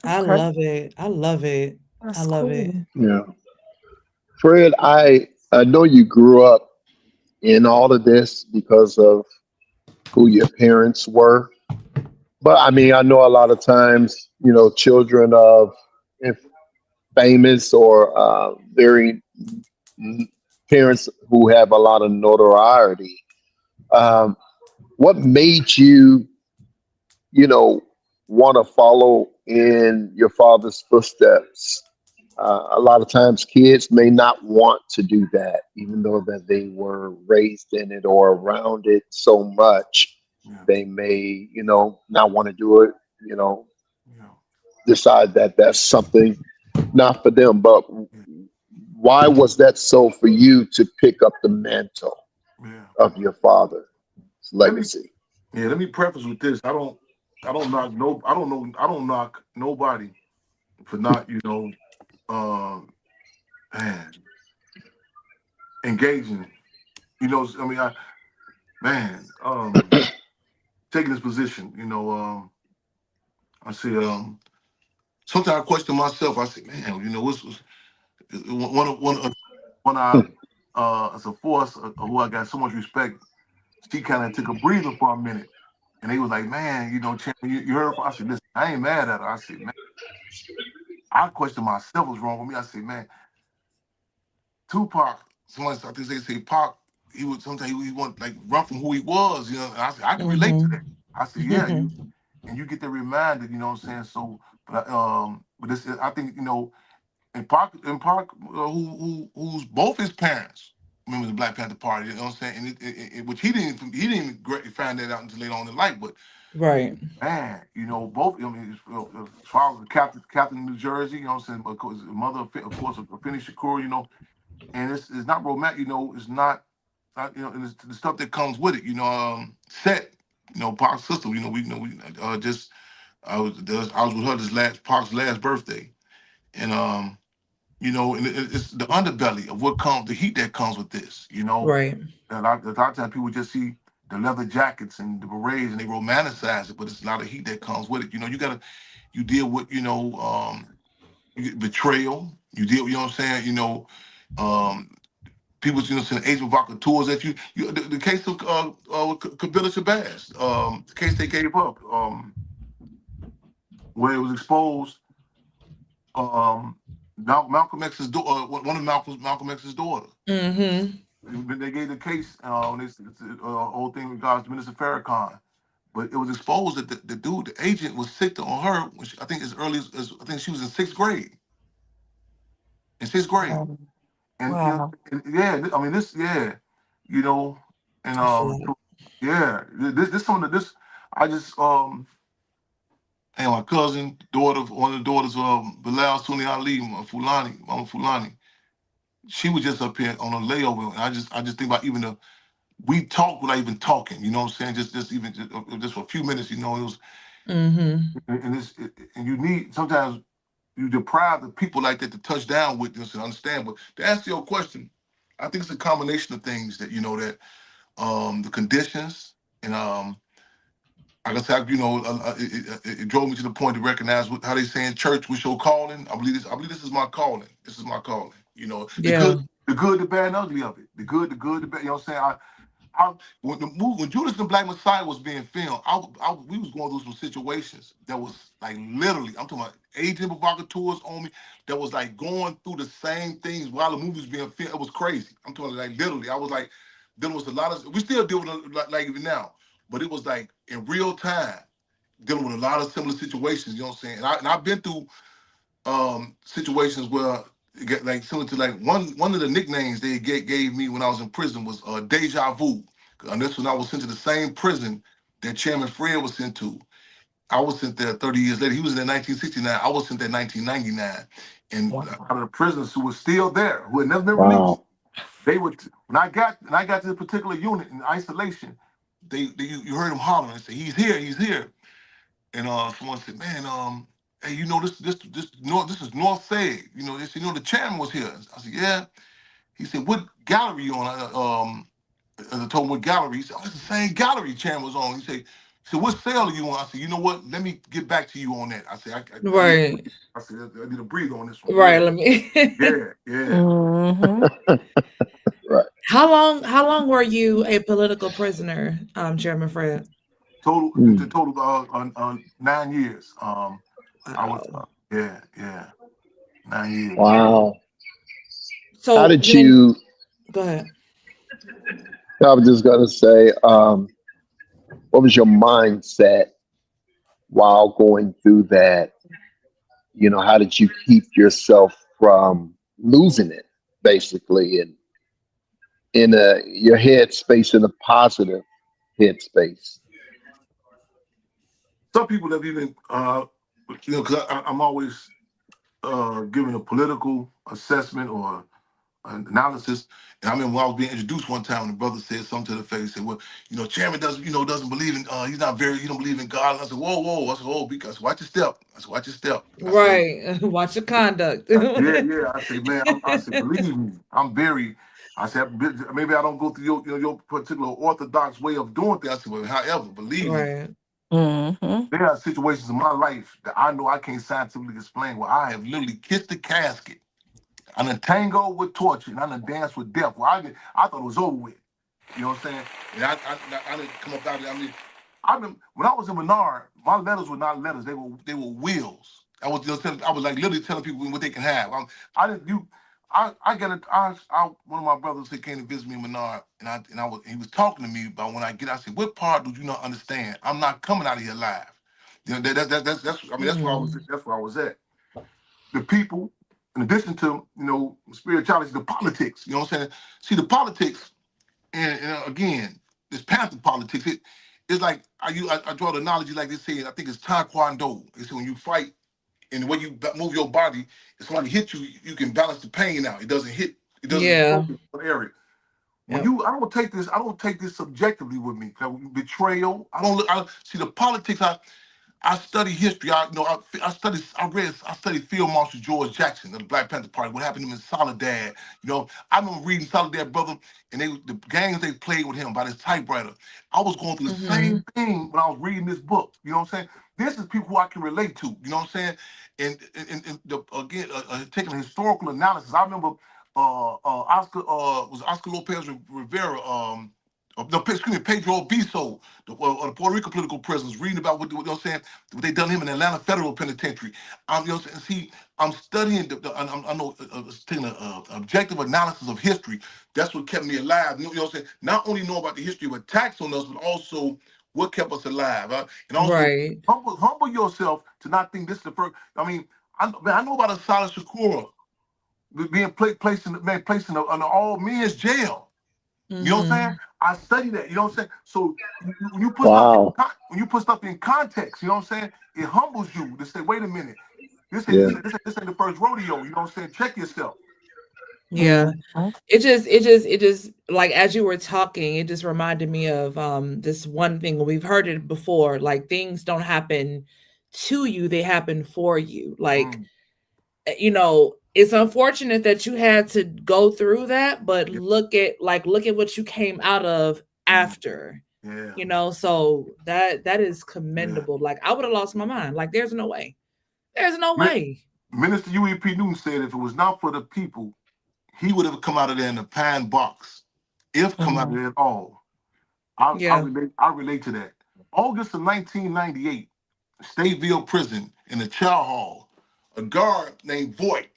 I love it. I love it. That's I love cool. it. Yeah. Fred, I know you grew up in all of this because of who your parents were. But I mean, I know a lot of times, children of famous or very parents who have a lot of notoriety. Um, what made you, you know, want to follow in your father's footsteps? A lot of times, kids may not want to do that, even though that they were raised in it or around it so much. Yeah, They may, not want to do it. You know, yeah, decide that that's something not for them. But yeah, why was that so for you to pick up the mantle yeah. of your father's Let me legacy? let me preface with this. I don't knock no I don't know I don't knock nobody for not, um man, engaging. I mean I man, taking this position, I say sometimes I question myself. I say, man, what's one I as a force who I got so much respect, she kind of took a breather for a minute. And they was like, man, Champion, you heard from I said, listen, I ain't mad at her. I said, man, I question myself what's wrong with me. I said, man, Tupac, someone I think they say Pac, he would sometimes he want like run from who he was, And I said, I can relate to that. Mm-hmm. I said, yeah, you get that reminded, what I'm saying? So, but this I think, and Pac, who's both his parents members of the Black Panther Party, you know what I'm saying? And which he didn't find that out until later on in life, but Right. man, both. I mean, as far as the captain of New Jersey, you know what I'm saying. Of course, his mother, of course, of Finney Shakur, and it's not romantic, it's not and it's the stuff that comes with it, set, Pac's sister, we just I was with her this Pac's last birthday, and and it's the underbelly of what comes, the heat that comes with this, Right. And a lot of times people just see the leather jackets and the berets and they romanticize it, but it's a lot of heat that comes with it. You deal with, you get betrayal. You deal, you know what I'm saying? Um, people, saying age of tours that the case of Kabila Shabazz, the case they gave up, where it was exposed, um, Malcolm X's daughter, one of Malcolm X's daughter. Mm-hmm. When they gave the case, this whole thing with regards to Minister Farrakhan, but it was exposed that the dude, the agent, was sick on her, which I think as early as I think she was in sixth grade. In sixth grade, and Wow. yeah, I mean this, yeah, you know, and I feel like. yeah, this some of this. I just and my cousin, daughter, one of the daughters of Bilal Sunni Ali, Mama Fulani, she was just up here on a layover, and I just think about even we talked without even talking. You know what I'm saying? Just for a few minutes. It was Mm-hmm. and you need sometimes you deprive the people like that to touch down with this and understand. But to answer your question, I think it's a combination of things that that the conditions and like I said, it drove me to the point to recognize how they say in church, "What's your calling?" I believe this. I believe this is my calling. This is my calling. Yeah. The good, the bad, and ugly of it. The good, the bad. You know what I'm saying? When Judas and the Black Messiah was being filmed, we was going through some situations that was like literally, I'm talking about agent provocateurs on me that was like going through the same things while the movie was being filmed. It was crazy. I'm talking like literally. I was like, there was a lot of, we still deal with it like even now, but it was like in real time dealing with a lot of similar situations. You know what I'm saying? And I've been through situations where it get like similar to like one of the nicknames they gave me when I was in prison was deja vu. And this when I was sent to the same prison that Chairman Fred was sent to. I was sent there 30 years later. He was in there 1969. I was sent there 1999. And Wow. out of the prisoners who were still there, who had never been released, Wow. they would when I got to the particular unit in isolation, you heard them hollering and say, he's here. And someone said, man, hey, this is North Side. They said, the chairman was here. I said, yeah. He said, what gallery you on? As I told him what gallery. He said, oh, it's the same gallery chairman was on. He said, what cell are you on? I said, you know what? Let me get back to you on that. I said, I need Right. I need to breathe on this one. Right. Yeah. Let me. Yeah. Mm-hmm. Right. How long were you a political prisoner, Chairman Fred? The Mm. total 9 years. I was Wow. yeah, 9 years. Wow. How So did when you? Go ahead. I was just gonna say, what was your mindset while going through that? How did you keep yourself from losing it, basically, and in your headspace in a positive headspace? Some people have even, because I'm always giving a political assessment or an analysis. And I remember when I was being introduced one time, and the brother said something to the face, said, "Well, Chairman doesn't believe in, he don't believe in God." I said, "Whoa, whoa!" I said, "Oh, because watch your step." I said, "Watch your step." I said, Right. Watch your conduct. "Yeah, yeah." I said, "Man," I said, "Believe me, I'm very." I said, "Maybe I don't go through your particular orthodox way of doing things." I said, "Well, however, believe me." Right. Mm-hmm. There are situations in my life that I know I can't scientifically explain where I have literally kissed the casket. I done tango with torture and I done danced with death. Well, I thought it was over with. You know what I'm saying? And I didn't come up out of it. When I was in Menard, my letters were not letters. They were wills. I was like literally telling people what they can have. I didn't you. I got it. One of my brothers that came to visit me in Menard, he was talking to me about when I get. I said, "What part do you not understand? I'm not coming out of here alive." That's that's where I was. Mm. That's where I was at. The people, in addition to spirituality, the politics. You know what I'm saying? See the politics, and again, this Panther politics. It's like I draw the analogy like they say. I think it's Taekwondo. It's when you fight and the way you move your body. If somebody hits you, you can balance the pain out. It doesn't hit. It doesn't Yeah. focus on the area. When Yep. I don't take this. I don't take this subjectively with me. Betrayal. I don't look. I see the politics. I study history. I studied Field Marshal George Jackson of the Black Panther Party. What happened to him in Soledad? I remember reading Soledad, brother, and the games they played with him by his typewriter. I was going through the Hmm. same thing when I was reading this book. You know what I'm saying? This is people who I can relate to. You know what I'm saying? Taking a historical analysis. I remember Oscar Lopez Rivera. No, excuse me, Pedro Biso, the Puerto Rico political prisoners, reading about what you know what I'm saying, what they done him in Atlanta Federal Penitentiary. See, I'm studying I know taking an objective analysis of history. That's what kept me alive. You know what I'm saying? Not only know about the history of attacks on us, but also what kept us alive. And also Right. humble yourself to not think this is the first. I know about Asada Shakur being placed in an all men's jail. You know what I'm saying? Hmm. I study that. You know what I'm saying? So when you put stuff in Wow. when you put stuff in context, you know what I'm saying? It humbles you to say, wait a minute, Yeah. this ain't the first rodeo. You know what I'm saying? Check yourself. Yeah. Mm-hmm. It just like as you were talking, it just reminded me of this one thing. We've heard it before, like things don't happen to you, they happen for you. Like, Mm, it's unfortunate that you had to go through that, but yeah, look at what you came out of mm, after. yeah, So that is yeah. commendable. Like I would have lost my mind. Like there's no way. There's no Min- way. Minister UEP Newton said if it was not for the people, he would have come out of there in a pine box. If come out of Mm-hmm. there at all. Yeah. I relate to that. August of 1998, Stateville Prison in the chow hall, a guard named Voight.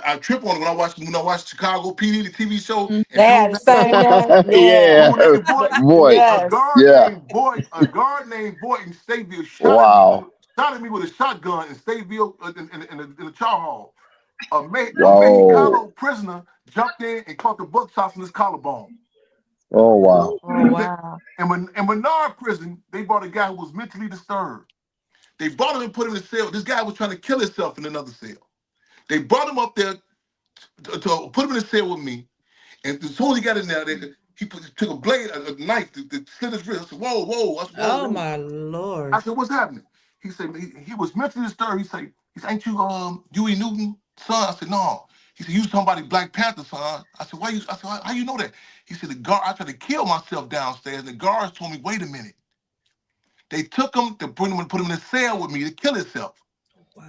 I trip on it when I watch Chicago PD, the TV show, and They had dude the named same name. Yeah. Yeah. Voight, Voice. Yes. Yeah. A guard named Voight in Stateville Wow. shot at me with a shotgun in Stateville in the chow hall. A Whoa. Mexicano prisoner jumped in and caught the buckshots in his collarbone. Oh wow. Oh wow. In Menard prison, they brought a guy who was mentally disturbed. They brought him and put him in a cell. This guy was trying to kill himself in another cell. They brought him up there to put him in a cell with me. And as soon as he got in there, took a blade, a knife to slit his wrist. I said, whoa, whoa. I said, whoa, Oh whoa. my I lord. said, what's happening? He said, he was mentally disturbed. He said, ain't you Huey Newton son? I said, no. He said, you somebody Black Panther son. I said, why you? I said, how you know that? He said, I tried to kill myself downstairs, and the guards told me, wait a minute. They took him to bring him and put him in a cell with me to kill himself.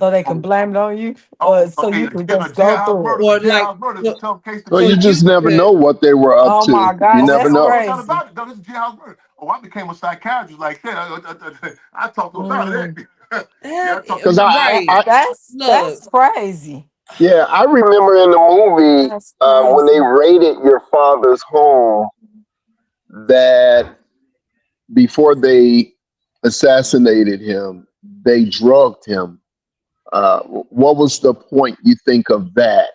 So they Wow. can blame it on you, or Oh, so hey, you a can just go jailhouse through it. murder. A Or like jailhouse murder is a so, tough case to Well, so you plead. just you never know could what they were up Oh to. my You gosh, Oh, never that's know. no doubt crazy. about it. No, this is jailhouse murder. Oh, I became a psychiatrist like that. I talked to him about Mm, that. Yeah, I that talked to Because him about that. that right. that's Look, crazy. Yeah, I remember in the movie That's when they crazy. raided your father's home that before they assassinated him, they drugged him. What was the point you think of that?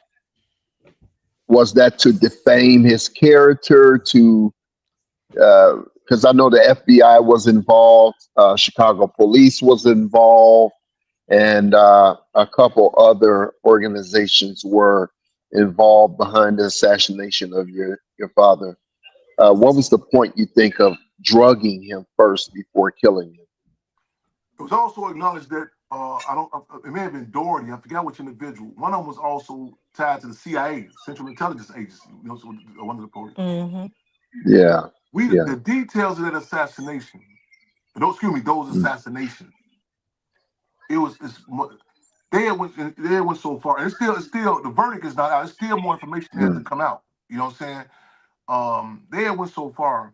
Was that to defame his character? To because I know the FBI was involved, Chicago police was involved, and a couple other organizations were involved behind the assassination of your father. What was the point you think of drugging him first before killing him? It was also acknowledged that I don't. It may have been Doherty. I forgot which individual. One of them was also tied to the CIA, Central Intelligence Agency. So one of the police. Mm-hmm. Yeah, yeah. The details of that assassination. Those Mm, assassinations. It was they went so far, and it's still the verdict is not out. It's still more information that has to mm, come out. You know what I'm saying? They went so far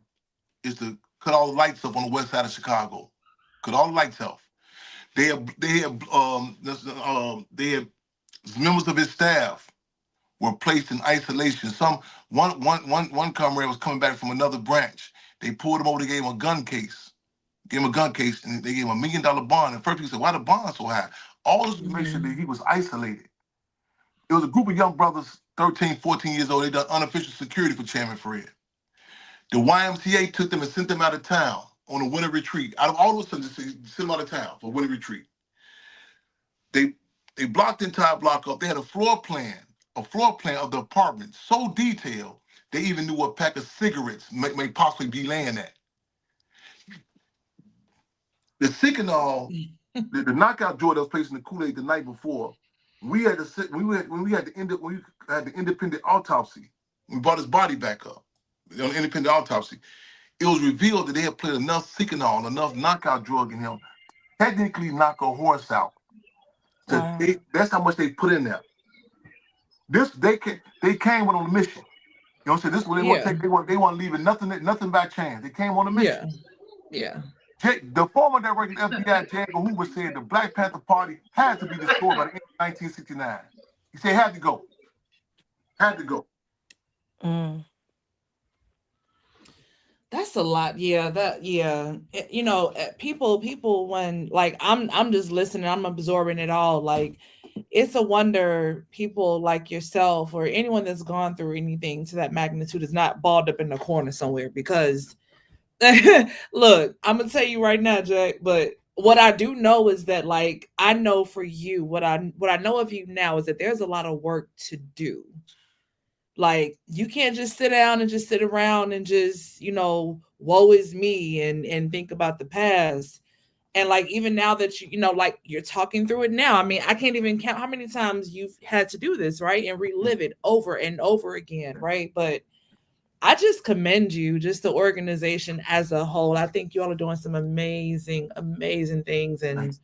is to cut all the lights off on the west side of Chicago. Cut all the lights off. They had members of his staff were placed in isolation. One comrade was coming back from another branch. They pulled him over. They gave him a gun case. And they gave him $1 million bond. And first people said, "Why the bond so high?" All this to make sure that he was isolated. It was a group of young brothers, 13, 14 years old. They done unofficial security for Chairman Fred. The YMCA took them and sent them out of town on a winter retreat. Out of all those things, they sent them out of town for a winter retreat. They blocked the entire block up. They had a floor plan of the apartment so detailed they even knew what pack of cigarettes may possibly be laying at. The Sikanol, the knockout joint that was placed in the Kool-Aid the night before, we had the independent autopsy. We brought his body back up on the independent autopsy. It was revealed that they had put enough Sikanol, enough knockout drug in him, technically knock a horse out. Wow. That's how much they put in there. They came on a mission. You know what I'm saying? This is what they want to Yeah. take. They want to leave it nothing by chance. They came on a mission. Yeah. The former director of the FBI, J. Edgar Hoover, said the Black Panther Party had to be destroyed by the end of 1969. He said it had to go. Had to go. Mm. That's a lot. People when like I'm just listening, I'm absorbing it all. Like it's a wonder people like yourself or anyone that's gone through anything to that magnitude is not balled up in the corner somewhere because look, I'm gonna tell you right now, Jack, but what I do know is that like I know for you, what I know of you now is that there's a lot of work to do. Like you can't just sit down and just sit around and just, woe is me and think about the past. And like even now that like you're talking through it now, I mean, I can't even count how many times you've had to do this, right? And relive it over and over again, right? But I just commend you, just the organization as a whole. I think you all are doing some amazing, amazing things and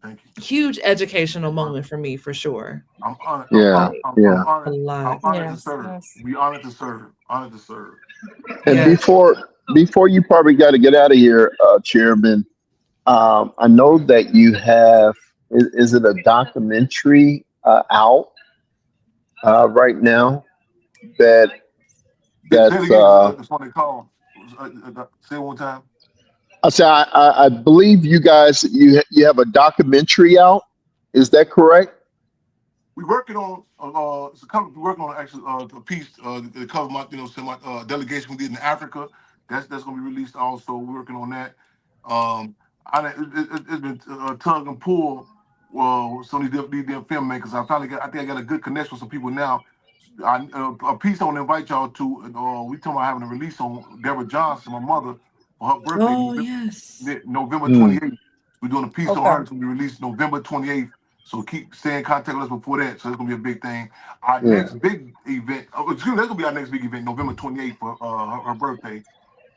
Thank you. huge educational moment for me for sure. I'm honored. yeah, yeah. A I'm lot. honored to Yes. serve. Yes. We honored to serve. Honored to serve. And Yeah. before you probably got to get out of here, Chairman. I know that you have. Is it a documentary out right now that Say it that's again. That's what they call. Say it one time. I say I believe you guys you have a documentary out. Is that correct? We working on we're working on actually a piece to cover my delegation we did in Africa. That's going to be released also. We're working on that. It's been tug and pull. Some of these damn filmmakers. I think I got a good connection with some people now. A piece I want to invite y'all to. We talking about having a release on Deborah Johnson, my mother, for her birthday, Oh, yes. November Mm, 28th. We're doing a piece on Okay. her. It's going to be released November 28th. So stay in contact with us before that. So it's gonna be a big thing. Our yeah, next big event, that's gonna be our next big event, November 28th for her birthday,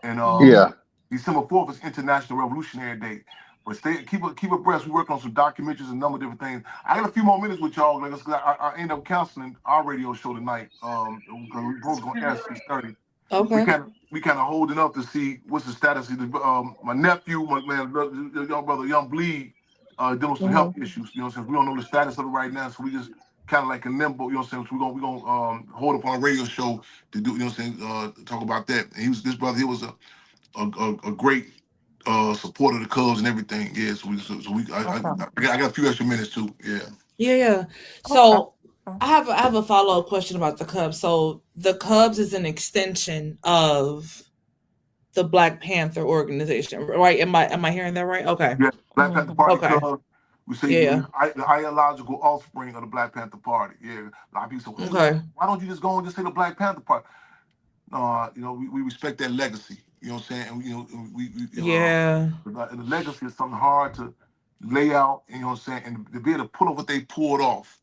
and Mhm. yeah, December 4th is International Revolutionary Day. But keep abreast. We work on some documentaries and a number of different things. I got a few more minutes with y'all, because I end up counseling our radio show tonight. Because we both gonna air 6:30. We Okay. kind of holding up to see what's the status of my nephew, my man, young brother, Young Bleed, dealing with some Mm-hmm. health issues. You know, since we don't know the status of it right now, so we just kind of like in limbo. You know what I'm saying? So we're gonna hold up on a radio show to do. You know what I'm saying? Talk about that. And this brother. He was a great supporter of the Cubs and everything. Yeah. Okay. I got a few extra minutes too. Yeah. Yeah. Okay. So I have a follow-up question about the Cubs. So the Cubs is an extension of the Black Panther organization, right? Am I hearing that right? Okay. Yeah. Black Panther Mhm. Party Okay. Club. We say Yeah. the ideological offspring of the Black Panther Party. Yeah. A lot of people say, well, Okay. why don't you just go and just say the Black Panther Party? We respect that legacy. You know what I'm saying? And, Yeah. the legacy is something hard to lay out. You know what I'm saying? And to be able to pull off what they pulled off.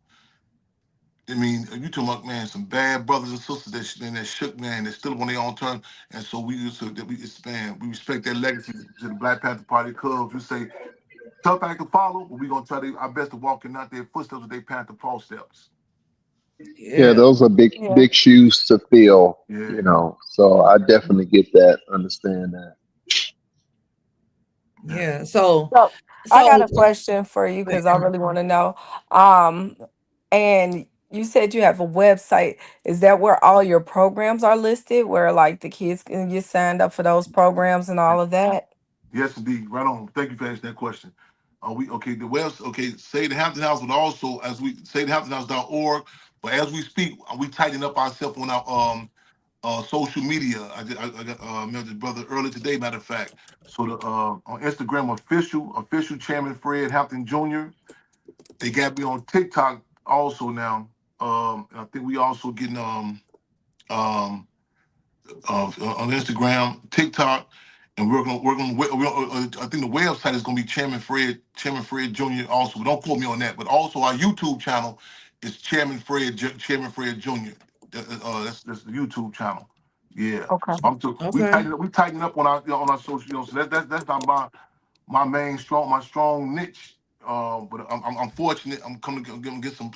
I mean, you talking about, man, some bad brothers and sisters that shook, man, that stood up on their own terms. And so we expand. We respect that legacy to the Black Panther Party Clubs. We say tough act to follow, but we're gonna try our best to walk in out their footsteps with their Panther Paul steps. Yeah, Yeah. those are Yeah. big shoes to fill, Yeah. So I definitely get that, understand that. Yeah. So So I got so a question for you because I really want to know. Um, and you said you have a website. Is that where all your programs are listed, where like the kids can get signed up for those programs and all of that? Yes, indeed. Right on. Thank you for asking that question. The webs say the Hampton House, but also as we say the hamptonhouse.org. But as we speak, we tighten up ourselves on our social media. I got met this brother earlier today, matter of fact. So the on Instagram, official chairman Fred Hampton Jr. They got me on TikTok also now. And I think we also getting on Instagram, TikTok, and I think the website is going to be Chairman Fred Jr. Also, but don't quote me on that. But also our YouTube channel is Chairman Fred Jr. That's the YouTube channel. Yeah. Okay. So we okay. tighten up on our social. So that's not my main my strong niche. But I'm fortunate. I'm coming to get some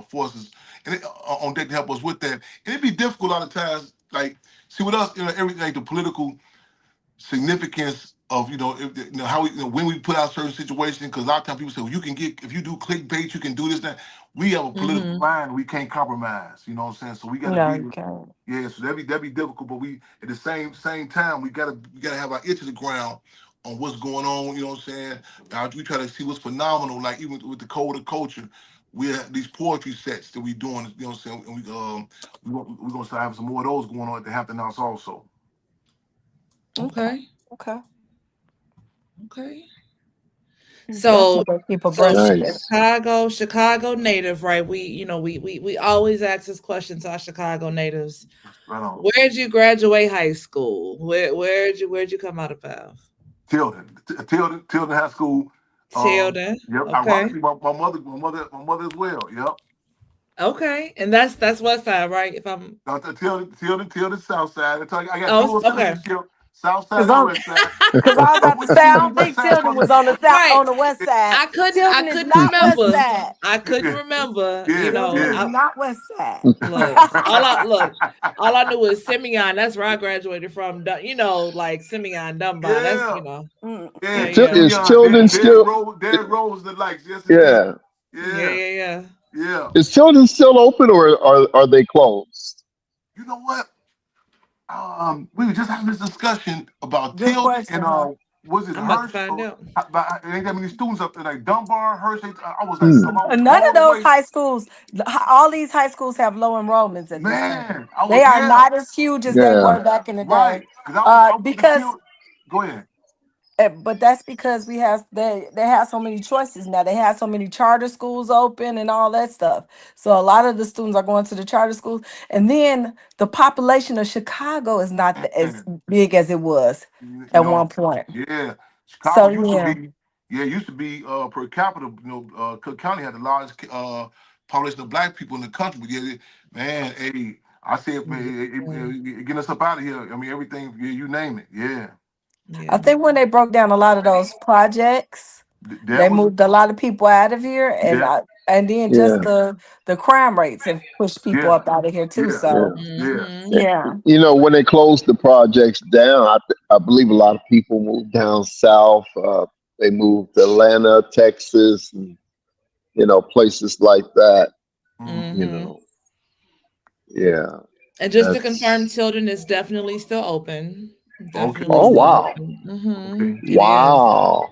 forces and on deck to help us with that. And it'd be difficult a lot of times. Like, see with us, everything like the political significance of how we when we put out certain situations. Because a lot of times people say, well, you can get if you do clickbait, you can do this. That we have a political Mm-hmm. line, we can't compromise. You know what I'm saying? So we got to No, be. you can't. Yeah, so that'd be difficult, but we at the same time we gotta have our ear to the ground on what's going on. You know what I'm saying? We try to see what's phenomenal. Like even with the code of culture, we have these poetry sets that we doing. You know what I'm saying? And we're gonna start having some more of those going on at the Hampton House also. Okay. Okay. Okay. That's So what they keep abreast of. Nice. Chicago native, right? We always ask this question to our Chicago natives. Right on. Where'd you graduate high school? Where'd you come out of? Tilden High School. Tilden. Yep. Okay. Ironically, my mother as well. Yep. Okay. And that's West Side, right? If I'm Tilden South Side. I got Oh, dual okay. citizenship, South Side Because and West Side. I was about to say, I don't think Tilden was on the Right. west side. I Tilden is couldn't not west remember. side. I couldn't remember. Yeah, Tilden is yeah. not west side. All I knew was Simeon. That's where I graduated from. Like Simeon Dunbar. That's Mm. Yeah, Is Simeon. Tilden still? Derrick Rose the likes. Yes, indeed. Yeah. yeah. Yeah. Is Tilden still open, or are they closed? You know what? We were just having this discussion about Good Tilden question, and huh? was it I'm about to Hirsch? find out. Ain't that many students up there like Dunbar, Hirsch? I was like, Hmm. I was None blown of those away. high schools, all these high schools have low enrollments at this time. Man, I was They are not as huge as they Yeah. were back in the day. right. Because I was Because go ahead. but that's because they have so many choices now. They have so many charter schools open and all that stuff. So a lot of the students are going to the charter schools, and then the population of Chicago is not as big as it was You at know, one point. yeah. So Chicago yeah, used to be per capita. Cook County had the largest population of black people in the country. But yeah, man, hey, I said, getting us up out of here. I mean, everything. Yeah, you name it. Yeah. I think when they broke down a lot of those projects, they moved a lot of people out of here, and Yeah. and then just the crime rates have pushed people up out of here too. Yeah. So Mm-hmm. yeah. When they closed the projects down, I believe a lot of people moved down south. They moved to Atlanta, Texas, and places like that. You Mm-hmm. know, yeah, And just to confirm, that's children is definitely still open. Okay. Definitely oh still wow, open. Mm-hmm. Okay. It is. wow,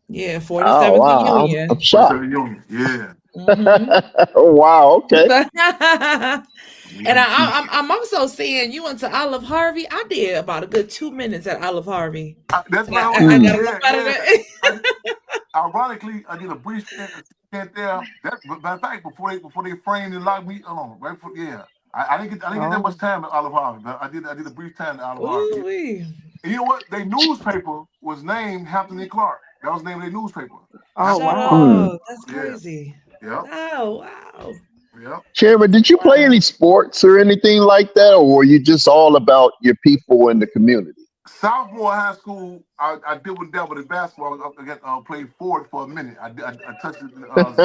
Yeah, oh 47th and wow, I'm Union. What's that shocked. union? Yeah. Mm-hmm. Oh wow, okay. And Yeah. I'm also seeing you went to Olive Harvey. I did about a good 2 minutes at Olive Harvey. That's And what I was I at. got Mm. enough Yeah, out of yeah. it. I, ironically, I did a brief stint there. That, but matter of fact, before they framed and locked me on, right? Yeah. I didn't get that much Oh. time at Olive Harvey, but I did a brief time at Olive Harvey. Ooh wee. And you know what? Their newspaper was named Hampton and Clark. That was the name of their newspaper. Oh Hampton Shut and Clark. wow. Mm. up. That's Yeah. crazy. Yep. Oh wow. Yep. Chairman, did you play any Wow. sports or anything like that, or were you just all about your people in the community? Sophomore high school, I did with that with the basketball. Played forward for a minute. I touched it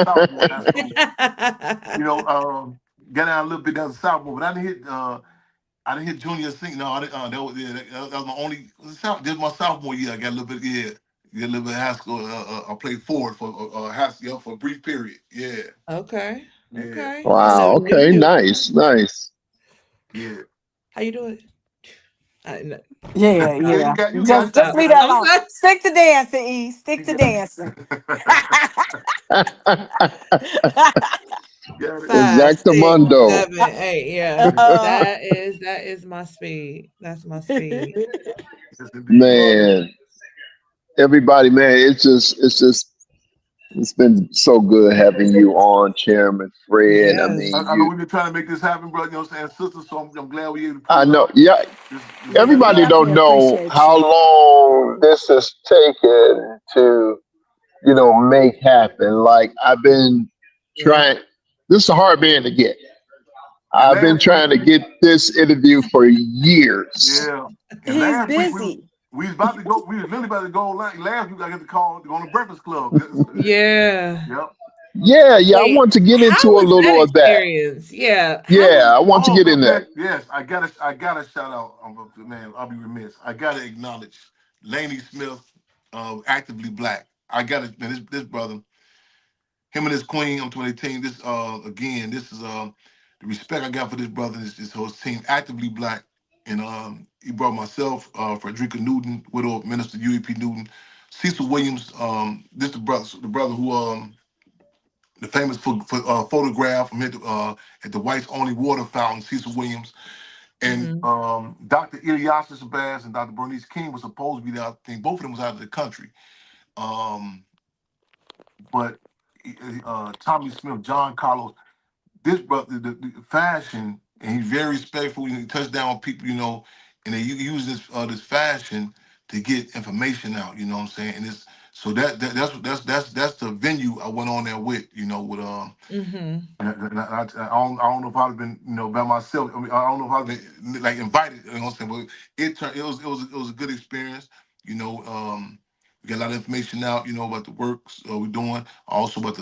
sophomore high school. You know, got down a little bit down the sophomore, but I didn't hit junior senior. No, I didn't. That was my only. This was my sophomore year. I got a little bit. Yeah, got a little bit of high school. I played forward for high school for a brief period. Yeah, Okay. yeah, Okay. You Wow. never knew Okay. you. Nice. Nice. yeah. How you doing? I know. Yeah, Yeah, you yeah. got, you got, Just leave that I'm alone. sorry. Stick to dancing, E. Stick you to got. dancing. Got it. Five, six, Exactamundo. 7, 8. Yeah. Uh, That is my speed. That's my speed. Yes, indeed. Man, everybody, man, it's been so good having you on, Chairman Fred. I Yes. mean, I know we've been trying to make this happen, bro. You know what I'm saying, sister. So I'm glad we able to pull I it know, off. yeah, This yeah, got we everybody done. definitely don't know appreciate how you. long this has taken to, make happen. Like I've been Yeah. trying, this is a hard man to get. And I've been last week, trying to get this interview for years. yeah. And He's last week busy. we was about to go. We was literally about to go. Last week I got the call to go on the Breakfast Club. Yeah. Yep. Yeah, yeah, I Wait, want to get how into a was that little of that. experience? Yeah. How was Yeah, I want to Oh get in there. man, yes, I gotta shout out. Man, I'll be remiss. I gotta acknowledge Laney Smith, actively black. I gotta man, this brother, him and his queen. I'm 2018. This again, this is the respect I got for this brother. This whole team, actively black, and he brought myself, Frederica Newton, widow of Minister UEP Newton, Cecil Williams. This the brother who the famous photograph from at the White's Only Water Fountain, Cecil Williams, and hmm Dr. Ilyasah Shabazz and Dr. Bernice King was supposed to be there. I think both of them was out of the country. Um, but Tommy Smith, John Carlos, this brother, the fashion, and he's very respectful. He touched down on people, and they use this fashion to get information out. You know what I'm saying? And it's so that's the venue I went on there with. With hmm and I don't know if I'd have been, by myself. I mean, I don't know if I'd have been like invited. You know what I'm saying? But it was a good experience. We got a lot of information out. About the works we're doing. Also about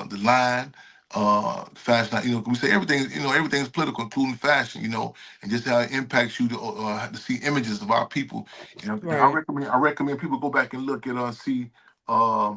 the line, fashion. We say everything. Everything's political, including fashion. And just how it impacts you to see images of our people. And I Right. recommend people go back and look at see. Uh,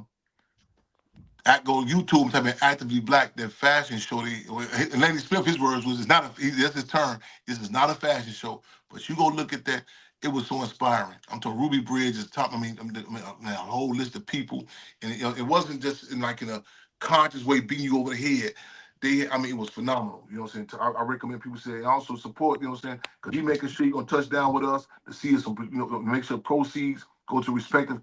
go YouTube and type in actively black, that fashion show. And Lady Smith, his words was, it's not that's his term. This is not a fashion show. But you go look at that. It was so inspiring. I'm talking Ruby Bridge is top. A whole list of people, and it wasn't just in a conscious way beating you over the head. It was phenomenal. You know what I'm saying? I recommend people say and also support. You know what I'm saying? Because he making sure you're gonna touch down with us to see us. Make sure proceeds go to respective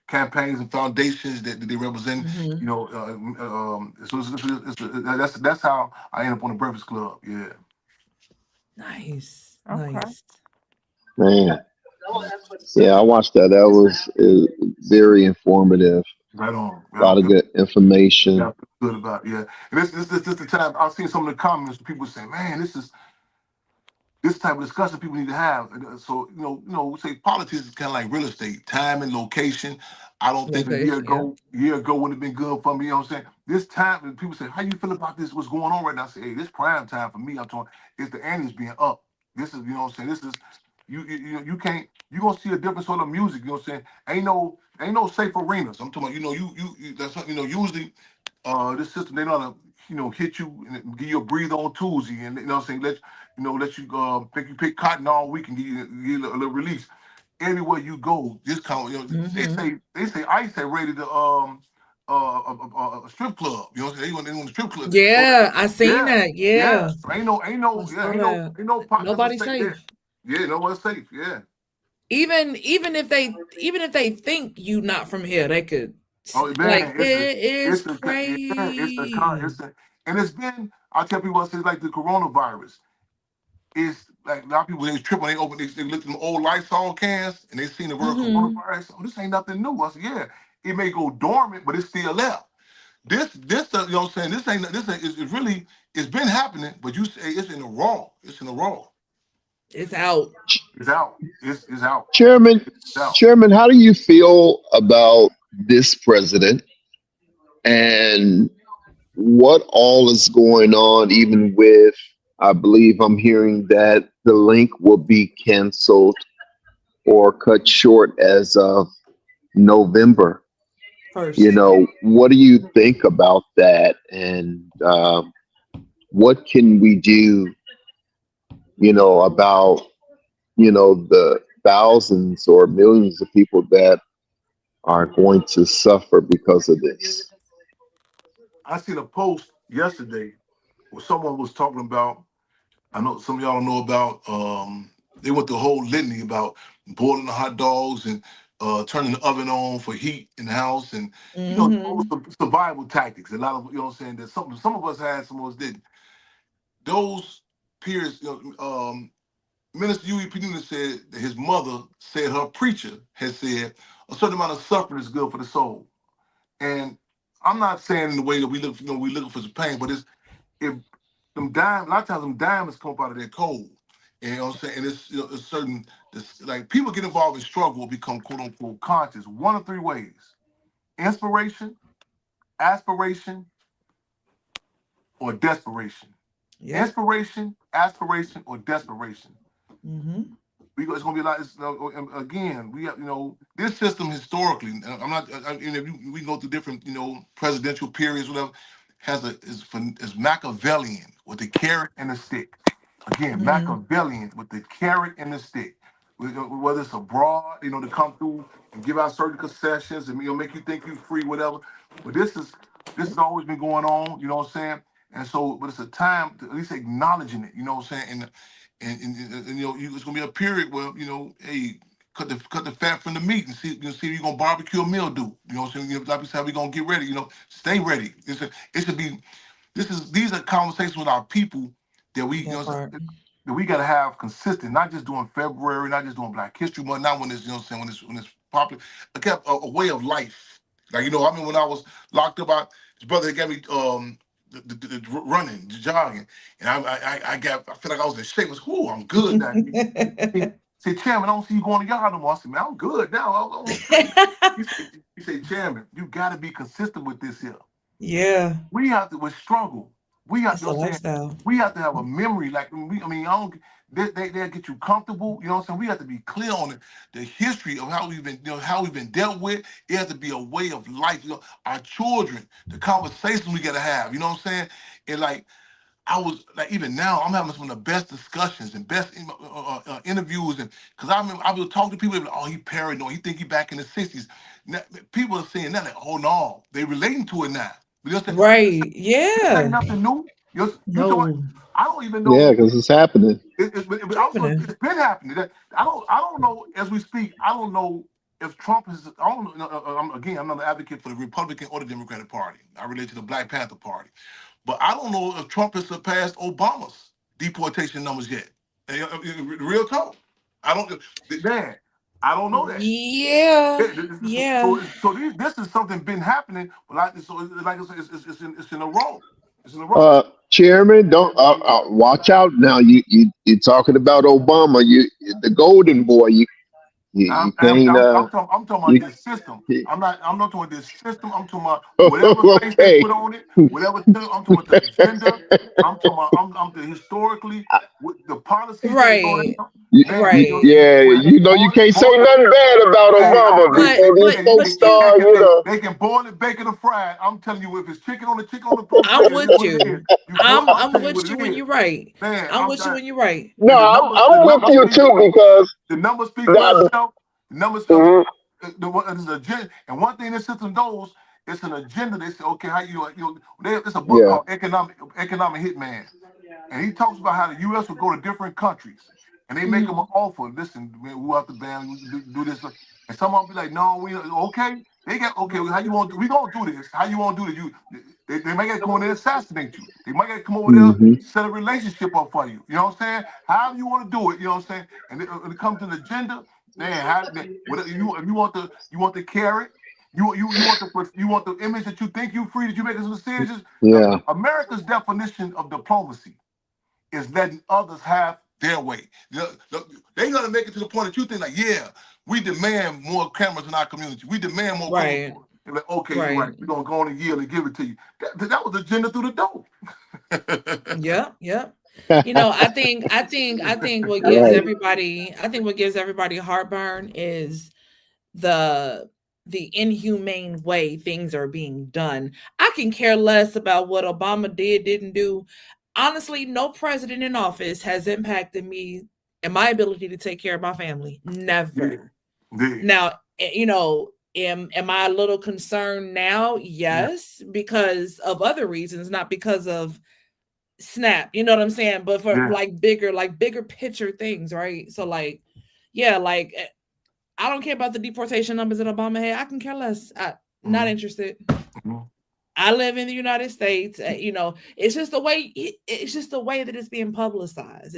campaigns and foundations that they represent. hmm That's how I end up on the Breakfast Club. Yeah. Nice. Okay. Nice. Man, yeah, I watched that. That was very informative. Right on. A lot of good information. Yeah, good about it. Yeah. And this the time I've seen some of the comments. People saying, "Man, this type of discussion people need to have." So we say politics is kind of like real estate, time and location. I don't think a year Location. Yeah. ago, would have been good for me. You know what I'm saying? This time, and people say, "How you feel about this? What's going on right now?" I say, "Hey, this prime time for me." I'm talking. It's the annie's being up. This is, what I'm saying. This is you can't you gonna see a different sort of music. You know what I'm saying? Ain't no safe arenas. I'm talking about. That's usually this system. They know how to hit you and give you a breather on Tuesday, and what I'm saying, let you make you pick cotton all week and give you a little release. Everywhere you go, this kind of, they say ICE had raided the a strip club. You know what I'm saying? They want the strip club. So, Yeah, I seen yeah, that. yeah. Yeah, So I saw that. ain't no partners to Nobody's say that. safe. Yeah, nobody's safe. Yeah. Even if they think you not from here, they could Oh like man, it is it's crazy. a, and it's been. I tell people, I say like the coronavirus. It's like a lot of people they tripping. They looked at them old Lysol cans and they seen the word Hmm. coronavirus. Oh, this ain't nothing new. I said, yeah, it may go dormant, but it's still there. You know what I'm saying? It's really, it's been happening, but you say it's in the raw. It's in the raw. It's out. It's out. It's out. Chairman, It's out. Chairman, how do you feel about this president and what all is going on, even with, I believe I'm hearing that the link will be canceled or cut short as of November. First. What do you think about that? And what can we do, about, the thousands or millions of people that are going to suffer because of this? I seen a post yesterday where someone was talking about. I know some of y'all don't know about. They went the whole litany about boiling the hot dogs and turning the oven on for heat in the house, and all Hmm. the survival tactics. A lot of what I'm saying that some of us had, some of us didn't. Those peers, Minister Huey P. Newton said that his mother said her preacher had said a certain amount of suffering is good for the soul. And I'm not saying in the way that we looking for some pain, but it's if them diamonds, a lot of times them diamonds come up out of their coal. And you know what I'm saying? And it's certain, like people get involved in struggle, become quote unquote conscious. One of three ways: inspiration, aspiration, or desperation. Yep. Inspiration, aspiration, or desperation. Hmm. It's going to be a lot. Again, we have, this system historically. I'm not. We go through different, presidential periods, whatever. Is Machiavellian with the carrot and the stick. Again, Hmm. Machiavellian with the carrot and the stick. Whether it's abroad, to come through and give out certain concessions and make you think you're free, whatever. But this has always been going on. You know what I'm saying? And so, but it's a time to at least acknowledging it. You know what I'm saying? And it's gonna be a period where hey, cut the fat from the meat and see if you're gonna barbecue a meal do. You know what I'm saying? Like we said, we're gonna get ready. Stay ready. It should be. These are conversations with our people that we That part. that we gotta have consistent. Not just doing February, not just doing Black History Month. Not when it's when it's popular. I kept a way of life. Like I mean when I was locked up, his brother had got me the running, jogging, and I feel like I was in shape. I was, whoo, I'm good now. He said, Chairman, I don't see you going to yard no more. I said, man, I'm good now. He said, Chairman, you got to be consistent with this here. Yeah, We have to with struggle. We have it's to, a you know what I'm saying, lifestyle. we have to have a memory. Like I don't. They'll get you comfortable. You know what I'm saying? We have to be clear on the history of how we've been, how we've been dealt with. It has to be a way of life. Our children, the conversations we gotta have. You know what I'm saying? And like I was like, even now, I'm having some of the best discussions and best interviews, and because I remember I would talk to people, like, oh, he paranoid, he think he back in the '60s. Now, people are saying that, like, oh no, they relating to it now. You know, Right. this ain't Yeah. nothing new. You know what? No. I don't even Yeah, know. because it's happening. But also, Happening. it's been happening. I don't know. As we speak, I don't know if Trump is. I don't know. I'm not an advocate for the Republican or the Democratic Party. I relate to the Black Panther Party, but I don't know if Trump has surpassed Obama's deportation numbers yet. Real talk. I don't. Man, I don't know that. Yeah. Yeah. This is something been happening, but like I said, it's in a row. It's in a row. Chairman, don't watch out now. You're talking about Obama. The golden boy. You can't. I'm talking about You, this system. you- I'm not talking about this system. I'm talking about whatever face they okay. put on it, I'm talking about the agenda. I'm talking about I'm the historically with the policies that go Right. down. Man, Right. Yeah, when you know you can't say nothing bad about hey, Obama before these folks start, you know. they can boil it, bake it, or fry it. I'm telling you, if it's chicken on the post, I'm it is with what it is. you. I'm I'm telling you with what you it when is. you're right. Man, I'm with you when you're right. No, and I'm with you too because the numbers speak for the, itself. The numbers mhm, there's an agenda, and one thing this system knows, it's an agenda. They say, okay, how it's a book yeah. called Economic Hitman, and he talks about how the U.S. will go to different countries, and they make them an Mhm. offer. Listen, we have to ban, do this, and some of them be like, no, we okay. They got okay. How you want? We gonna do this? How you want to do this? They might get to come over there and assassinate you. They might get to come over there Hmm. set a relationship up for you. You know what I'm saying? However you want to do it. You know what I'm saying? And when it comes to the agenda, man, whatever if you want the carrot. You want the image that you think you free that you make some decisions. Yeah. America's definition of diplomacy is letting others have their way. They're gonna make it to the point that you think like, yeah, we demand more cameras in our community. We demand more code Right. enforcement. They're like, okay, you're right. Right. We're gonna go on a yield and give it to you. That was the agenda through the door. Yep. Yep. I think what gives Right. everybody heartburn is the inhumane way things are being done. I can care less about what Obama didn't do. Honestly, no president in office has impacted me and my ability to take care of my family. Yeah, Never. yeah, Now, am I a little concerned now? yeah, Yes, because of other reasons, not because of snap. You know what I'm saying? But for yeah. like bigger picture things, right? So like, yeah, like I don't care about the deportation numbers that Obama had. I can care less. Not Mhm, interested. mhm. I live in the United States. It's just the way that it's being publicized.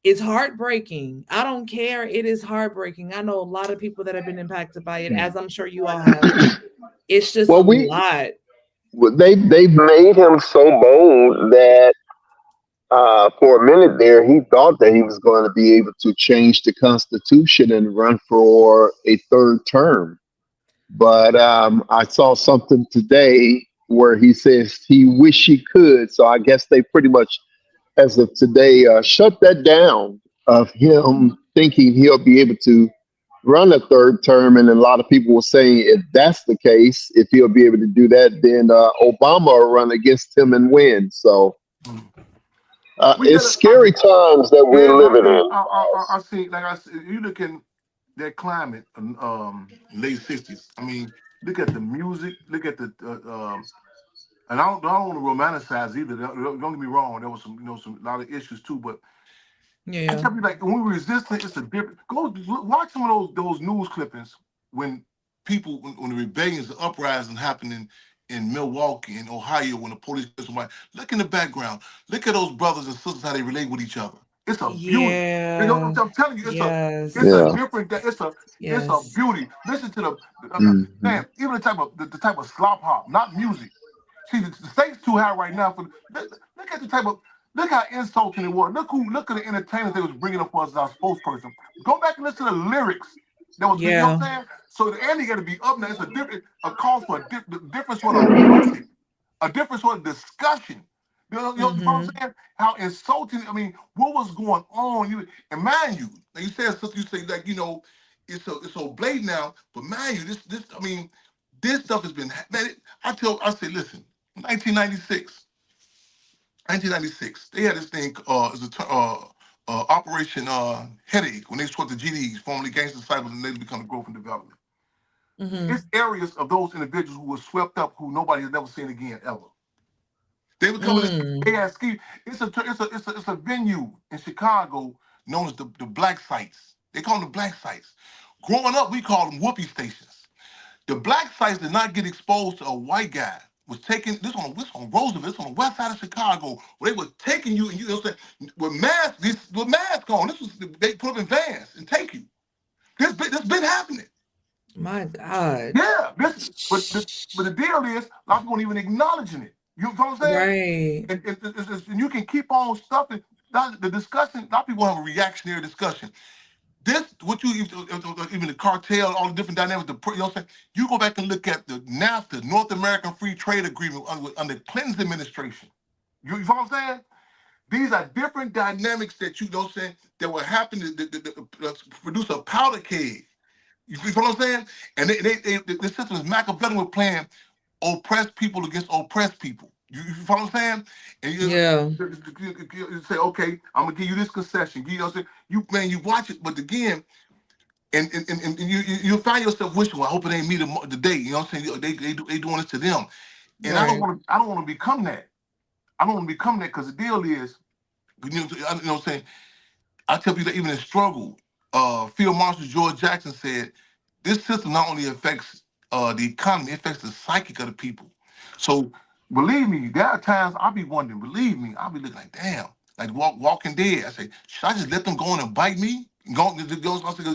It's heartbreaking. I don't care. It is heartbreaking. I know a lot of people that have been impacted by it, as I'm sure you all have. It's just a Well, lot. they've made him so bold that for a minute there, he thought that he was going to be able to change the Constitution and run for a third term. But I saw something today where he says he wish he could. So I guess they pretty much, as of today, shut that down of him thinking he'll be able to run a third term. And a lot of people were saying if that's the case, if he'll be able to do that, then Obama will run against him and win. So We it's got scary times that we're yeah. living in. I see. Like I said, you look in that climate, late '60s. I mean, look at the music. Look at the and I don't want to romanticize either. Don't get me wrong. There was some a lot of issues too. But I Yeah. tell you, like when we're resisting, it's a different. Watch some of those news clippings when people when the rebellions, the uprising happening in Milwaukee and Ohio when the police killed somebody. Look in the background. Look at those brothers and sisters how they relate with each other. It's a beauty. You know, Yeah. I'm telling you, it's a Yes. Yeah. different. It's a Yes. beauty. Listen to Hmm. man, even the type of slop hop, not music. See, the stakes too high right now. Look at the type of look how insulting it was. Look at the entertainers they was bringing up for us as our spokesperson. Go back and listen to the lyrics. That was, you know Yeah. what I'm saying? So the Andy got to be up now. It's a call for different sort of music, a different sort of discussion. You know what I'm Mhm. saying? How insulting. I mean, what was going on? And mind you, like you said, sister, you say like it's so blatant now. But mind you, this I mean, this stuff has been. Man, I say, listen, 1996. 1996, they had this thing as a Operation Headache when they swept the GDs, formerly gangster cyber, and later become the growth and development. It's Mhm. areas of those individuals who were swept up who nobody has never seen again ever. They would come in this Mm. they had ski. It's a venue in Chicago known as the black sites. They call them the black sites. Growing up, we called them whoopee stations. The black sites did not get exposed to a white guy. Was taking this on Roosevelt, this on the west side of Chicago, where they were taking you and you know with masks on. This was they put up in vans and take you. This been happening. My God. Yeah, but the deal is a lot of people don't even acknowledging it. You know what I'm saying? Right. And you can keep on stuffing the discussion. A lot of people have a reactionary discussion. This, what you even the cartel, all the different dynamics. You know what I'm saying? You go back and look at the NAFTA, North American Free Trade Agreement under Clinton's administration. You know what I'm saying? These are different dynamics that you know what I'm saying that will happen to produce a powder keg. You see what I'm saying? And the system is Machiavelli was playing oppressed people against oppressed people. You follow what I'm saying? And Yeah. you say, okay, I'm gonna give you this concession. You know what I'm saying? You watch it, but again, and you find yourself wishing, well, I hope it ain't me today. You know what I'm saying? They doing this to them, and Right. I don't want to become that. I don't want to become that because the deal is, what I'm saying? I tell people that even in struggle, Field Marshal George Jackson said, this system not only affects the economy, it affects the psychic of the people. So believe me, there are times I'll be wondering, believe me, I'll be looking like, damn, like Walking Dead. I say, should I just let them go in and bite me?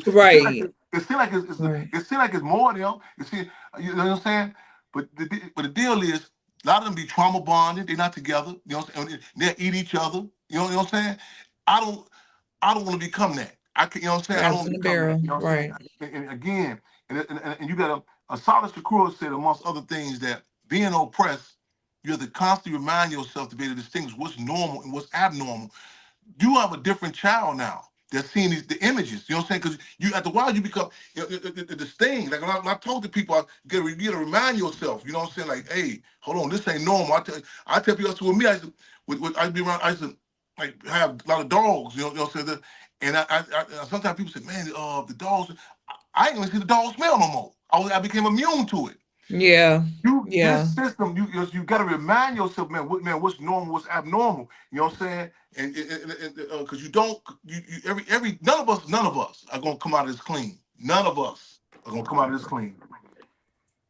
Right. It seems like Right. it seems like it's more of them. You know what I'm saying? But the deal is, a lot of them be trauma bonded. They're not together. You know what I'm saying? They eat each other. You know what I'm saying? I don't. I don't want to become that. You know what I'm saying? I don't Crabs want in to the become that. barrel. You know what I'm saying? Right. And again, and you got a Solid Shakur said, amongst other things, that being oppressed, you have to constantly remind yourself to be able to distinguish what's normal and what's abnormal. You have a different child now that's seeing the images. You know what I'm saying? Because you after a while you become the sting. Like when I talk to people, you gotta remind yourself. You know what I'm saying? Like, hey, hold on, this ain't normal. I tell people, so with me, I'd be around. I used to like have a lot of dogs. You know what I'm saying? And sometimes people say, man, the dogs. I ain't gonna see the dog smell no more. I became immune to it. Yeah. This Yeah. system, you got to remind yourself, man, what's normal, what's abnormal. You know what I'm saying? And because you don't, every none of us are gonna come out of this clean. None of us are gonna come out of this clean.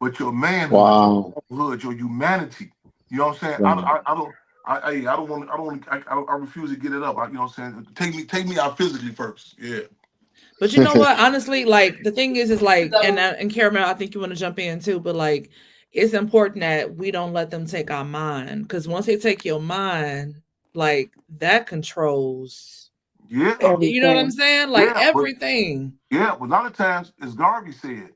But your manhood, Wow. your humanity. You know what I'm saying? Wow. I don't want, I refuse to get it up. You know what I'm saying? Take me out physically first. Yeah. But you know what? Honestly, like the thing is like, and Caramel, I think you want to jump in too, but like, it's important that we don't let them take our mind, because once they take your mind, like that controls. Yeah. You know what I'm Everything. saying? Like Yeah. everything. But a lot of times, as Garvey said,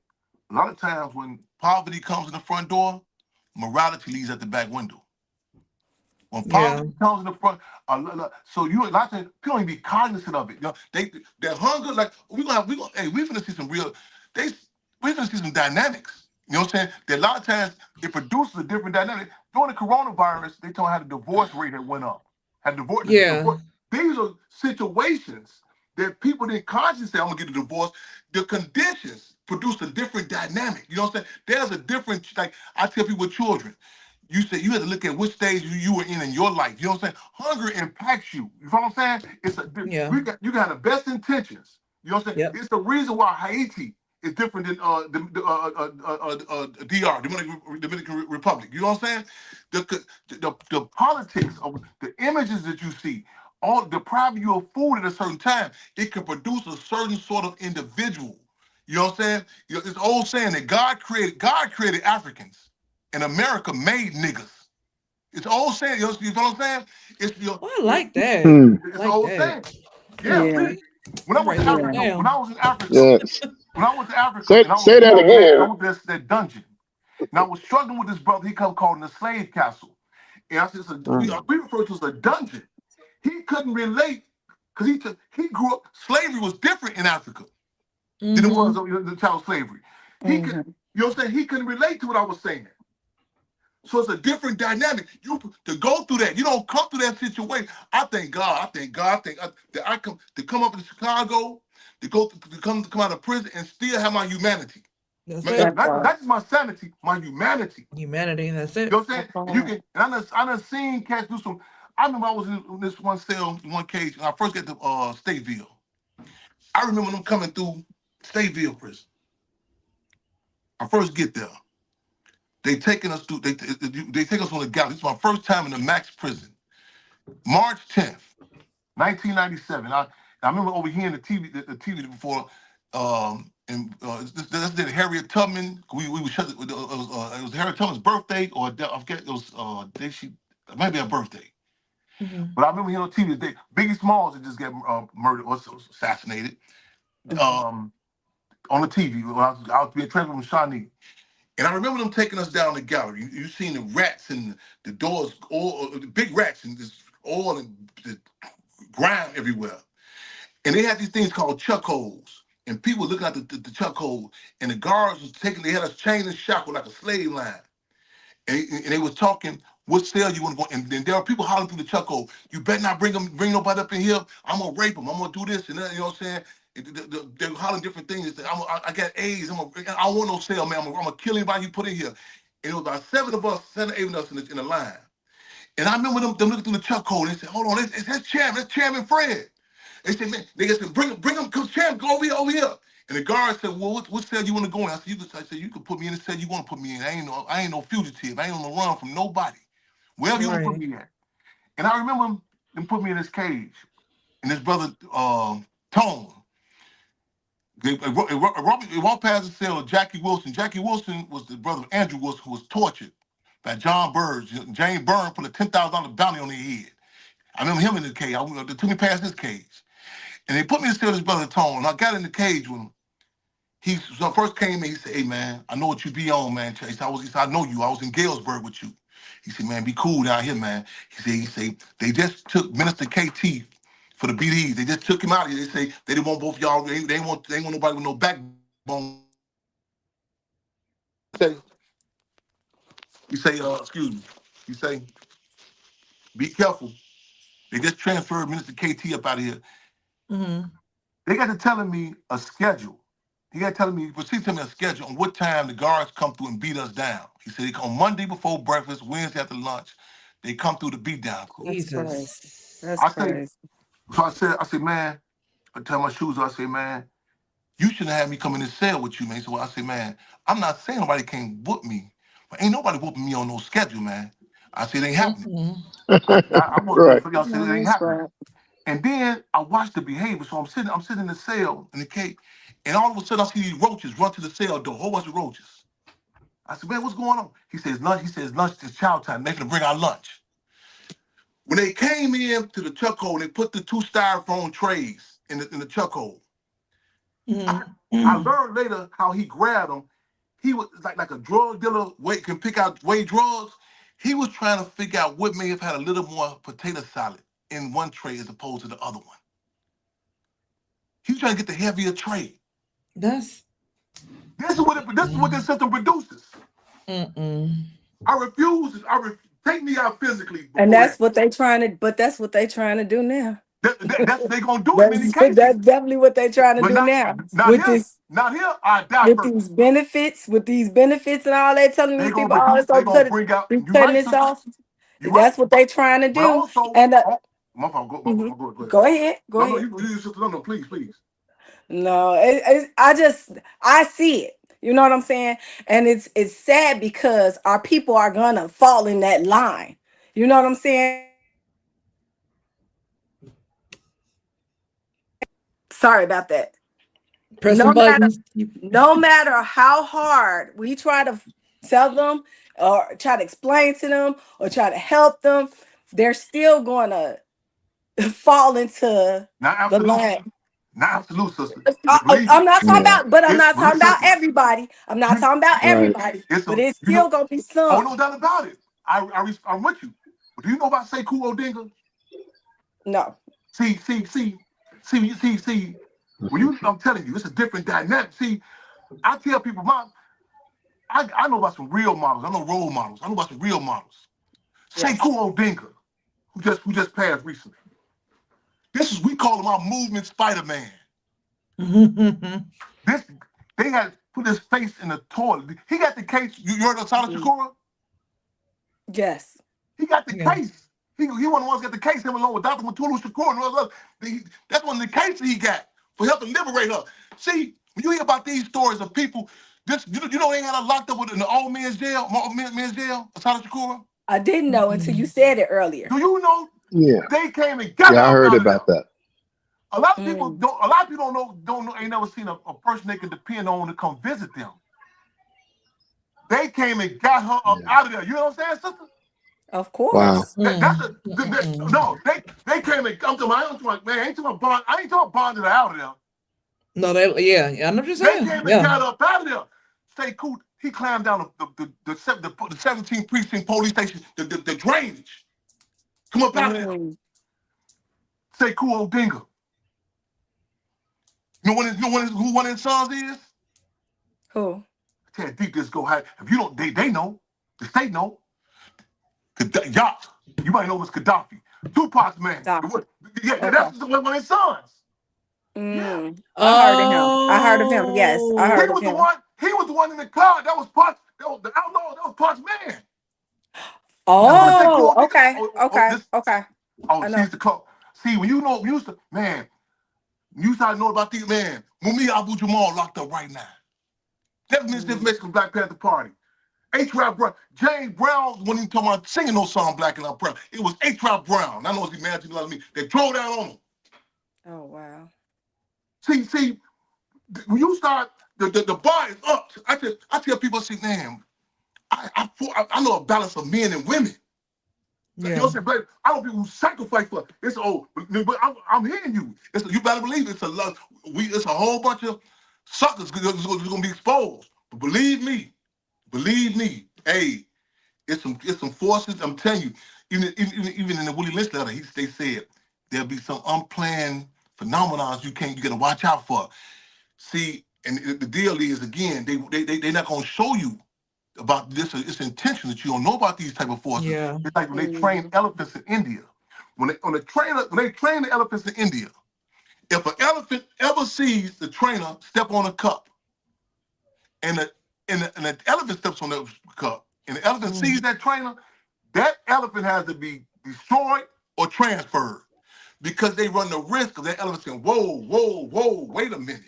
a lot of times when poverty comes in the front door, morality leaves at the back window. When Yeah. poverty comes in the front, so you a lot of times people don't even be cognizant of it. You know, their hunger, like hey, we finna see some real, they we finna see some dynamics. You know what I'm saying? That a lot of times it produces a different dynamic. During the coronavirus, they told how the divorce rate had went up. Yeah. These are situations that people didn't consciously say, I'm gonna get a divorce. The conditions produce a different dynamic. You know what I'm saying? There's a different, like I tell people with children, you said you had to look at which stage you were in your life. You know what I'm saying? Hunger impacts you. You know what I'm saying? Yeah. You got the best intentions. You know what I'm saying? Yep. It's the reason why Haiti is different than DR, Dominican Republic. You know what I'm saying? The politics of the images that you see, all depriving you of food at a certain time, it can produce a certain sort of individual. You know what I'm saying? You know, it's old saying that God created Africans, and America made niggas. It's an old saying. You know what I'm saying? It's your. Well, I like that. Hmm. I It's an like old that. saying. Yeah. Yeah. Okay. See, when I I'm went to writing that Africa, Yeah. down. Yes. when I went to Africa, Say and I was say that again. that dungeon, and I was struggling with this brother. He come called the slave castle, and I said, we Mm. refer to it as a dungeon. He couldn't relate because he grew up. Slavery was different in Africa than it was Mm-hmm. the child slavery. He could, Hmm. you know what I'm saying? He couldn't relate to what I was saying. So it's a different dynamic. You to go through that. You don't come through that situation. I thank God. That I come up in Chicago, to come out of prison and still have my humanity. That's Not, it. That not, part. not just my sanity, my humanity. Humanity. That's You know it. what I'm saying? That And you part. can, and I done seen cats do some. I remember I was in this one cell, one cage, when I first got to Stateville. I remember them coming through Stateville prison. I first get there. They taking us through. They take us on the gallery. This is my first time in the max prison. March 10th, 1997. I remember overhearing the TV before, this did Harriet Tubman. We was shut. It was Harriet Tubman's birthday, or I forget. It was it might be her birthday. Mm-hmm. But I remember hearing on TV that Biggie Smalls had just got murdered or assassinated Mhm. um, on the TV. When I was being transferred from Shawnee. And I remember them taking us down the gallery. You seen the rats and the doors, all the big rats, and this oil and grime everywhere. And they had these things called chuck holes. And people were looking at the chuck hole, and the guards was they had us chained and shackled like a slave line. And they was talking, what cell you want to go? And then there are people hollering through the chuck hole. You better not bring nobody up in here. I'm gonna rape them. I'm gonna do this and that. You know what I'm saying? They're hollering different things. I got AIDS. I don't want no cell, man. I'm gonna kill anybody you put in here. And it was about 7 of us, 7 or 8 of us in the line. And I remember them looking through the chuck hole. And they said, hold on, that's Chairman Fred. They said, man, they said, bring him, come Chairman, go over here. And the guard said, well, what cell you want to go in? I said, you can put me in the cell you want to put me in. I ain't no fugitive. I ain't on the run from nobody. Wherever you want to put me at. And I remember them put me in this cage. And his brother, Tone, it walked past the cell of Jackie Wilson. Jackie Wilson was the brother of Andrew Wilson, who was tortured by John Burge. James Byrne put a $10,000 bounty on their head. I remember him in the cage. They took me past this cage. And they put me in the cell with his brother Tone. And I got in the cage with him. He first came in, he said, hey, man, I know what you be on, man. He said, I know you. I was in Galesburg with you. He said, man, be cool down here, man. He said, they just took Minister KT for the BDs. They just took him out of here. They say they didn't want both of y'all. They ain't want nobody with no backbone. You say, excuse me. You say, be careful. They just transferred Minister KT up out of here. Mm-hmm. They got to telling me a schedule. He got to tell me a schedule on what time the guards come through and beat us down. He said they come Monday before breakfast, Wednesday after lunch. They come through the beat down. Jesus. That's crazy. So I said, man, I tell my shoes, I say, man, you shouldn't have me come in this cell with you, man. So I say, man, I'm not saying nobody can't whoop me, but ain't nobody whooping me on no schedule, man. I said, it ain't happening. I want to for y'all say it ain't happening. Right. And then I watched the behavior. So I'm sitting in the cell in the cage, and all of a sudden I see these roaches run to the cell door, a whole bunch of roaches. I said, man, what's going on? He says, lunch is chow time. They're gonna bring our lunch. When they came in to the chuck hole, they put the 2 styrofoam trays in the chuck hole. Mm-hmm. I learned later how he grabbed them. He was like a drug dealer, can pick out drugs. He was trying to figure out what may have had a little more potato salad in one tray as opposed to the other one. He was trying to get the heavier tray. This is what this system produces. I refuse. Take me out physically. And that's what they trying to. But that's what they trying to do now. That's what they gonna do in many cases. That's definitely what they trying to do now. Not here. I die with these benefits, and all that, telling these people all this over cutting this off. That's what they trying to do. Also, and my fault. Go ahead. No, please. No, I see it. You know what I'm saying? And it's sad because our people are gonna fall in that line. You know what I'm saying? Sorry about that. No matter how hard we try to tell them or try to explain to them or try to help them, they're still going to fall into the line. Not absolute, sister. I'm not talking about, but I'm not talking about everybody. I'm not talking about everybody, but it's still gonna be some. Oh, no doubt about it. I'm with you. But do you know about Sekou Odinga? No. See. I'm telling you, it's a different dynamic. See, I tell people, I know about some real models. I know role models. I know about some real models. Yes. Sekou Odinga, who just passed recently. We call him our movement Spider-Man. They had put his face in the toilet. He got the case. You heard of Sada Shakur? Yes. He got the case. He one of the ones got the case, him along with Dr. Mutulu Shakur and all others. That's one of the cases he got for helping liberate her. See, when you hear about these stories of people, you know they had her locked up in the old men's jail, Sada Shakur? I didn't know until you said it earlier. Do you know? Yeah. They came and got her. I heard about that. A lot of people don't know, ain't never seen a person they can depend on to come visit them. They came and got her up out of there. You know what I'm saying, sister? Of course. Wow. They came and I'm talking about, man, I ain't talking about bonded her out of there. No, I know what you're saying. They came and got her up out of there. Stay cool. He climbed down the 17th precinct police station, the drainage. Come up out of there. Say cool old dinger. You know who one of his sons is? Who? Tell you deep this go high. If you don't, they know. The state know. Yacht. You might know it's Gaddafi. Tupac's man. Yeah, that's one of his sons. Yeah. I heard of him. I heard of him. Yes, I heard of him. He was the one in the car. That was Pac's. That was the outlaw. That was Pac's man. Oh, okay. Oh, she's the club. See, when you know, you start to know about these, man. Mumia Abu Jamal locked up right now. That means this Mexican Black Panther Party. H-Rap Brown, James Brown, when he talking about singing no song Black and I'm Proud, it was H-Rap Brown. I know it's imagining like me. They drove down on him. Oh, wow. See, when you start, the bar is up. I tell people, see, man, I know a balance of men and women. Yeah. You know what I'm saying? I know people who sacrifice for it's but I'm hearing you. You better believe it's a whole bunch of suckers gonna be exposed. But believe me, hey, it's some forces. I'm telling you, even in the Willie Lynch letter, they said there'll be some unplanned phenomena you gotta watch out for. See, and the deal is again, they're not gonna show you about this. It's intention that you don't know about these type of forces. Yeah. It's like when they train elephants in India. When they train the elephants in India, if an elephant ever sees the trainer step on a cup, and the elephant steps on the cup, and the elephant sees that trainer, that elephant has to be destroyed or transferred because they run the risk of that elephant saying, whoa, wait a minute.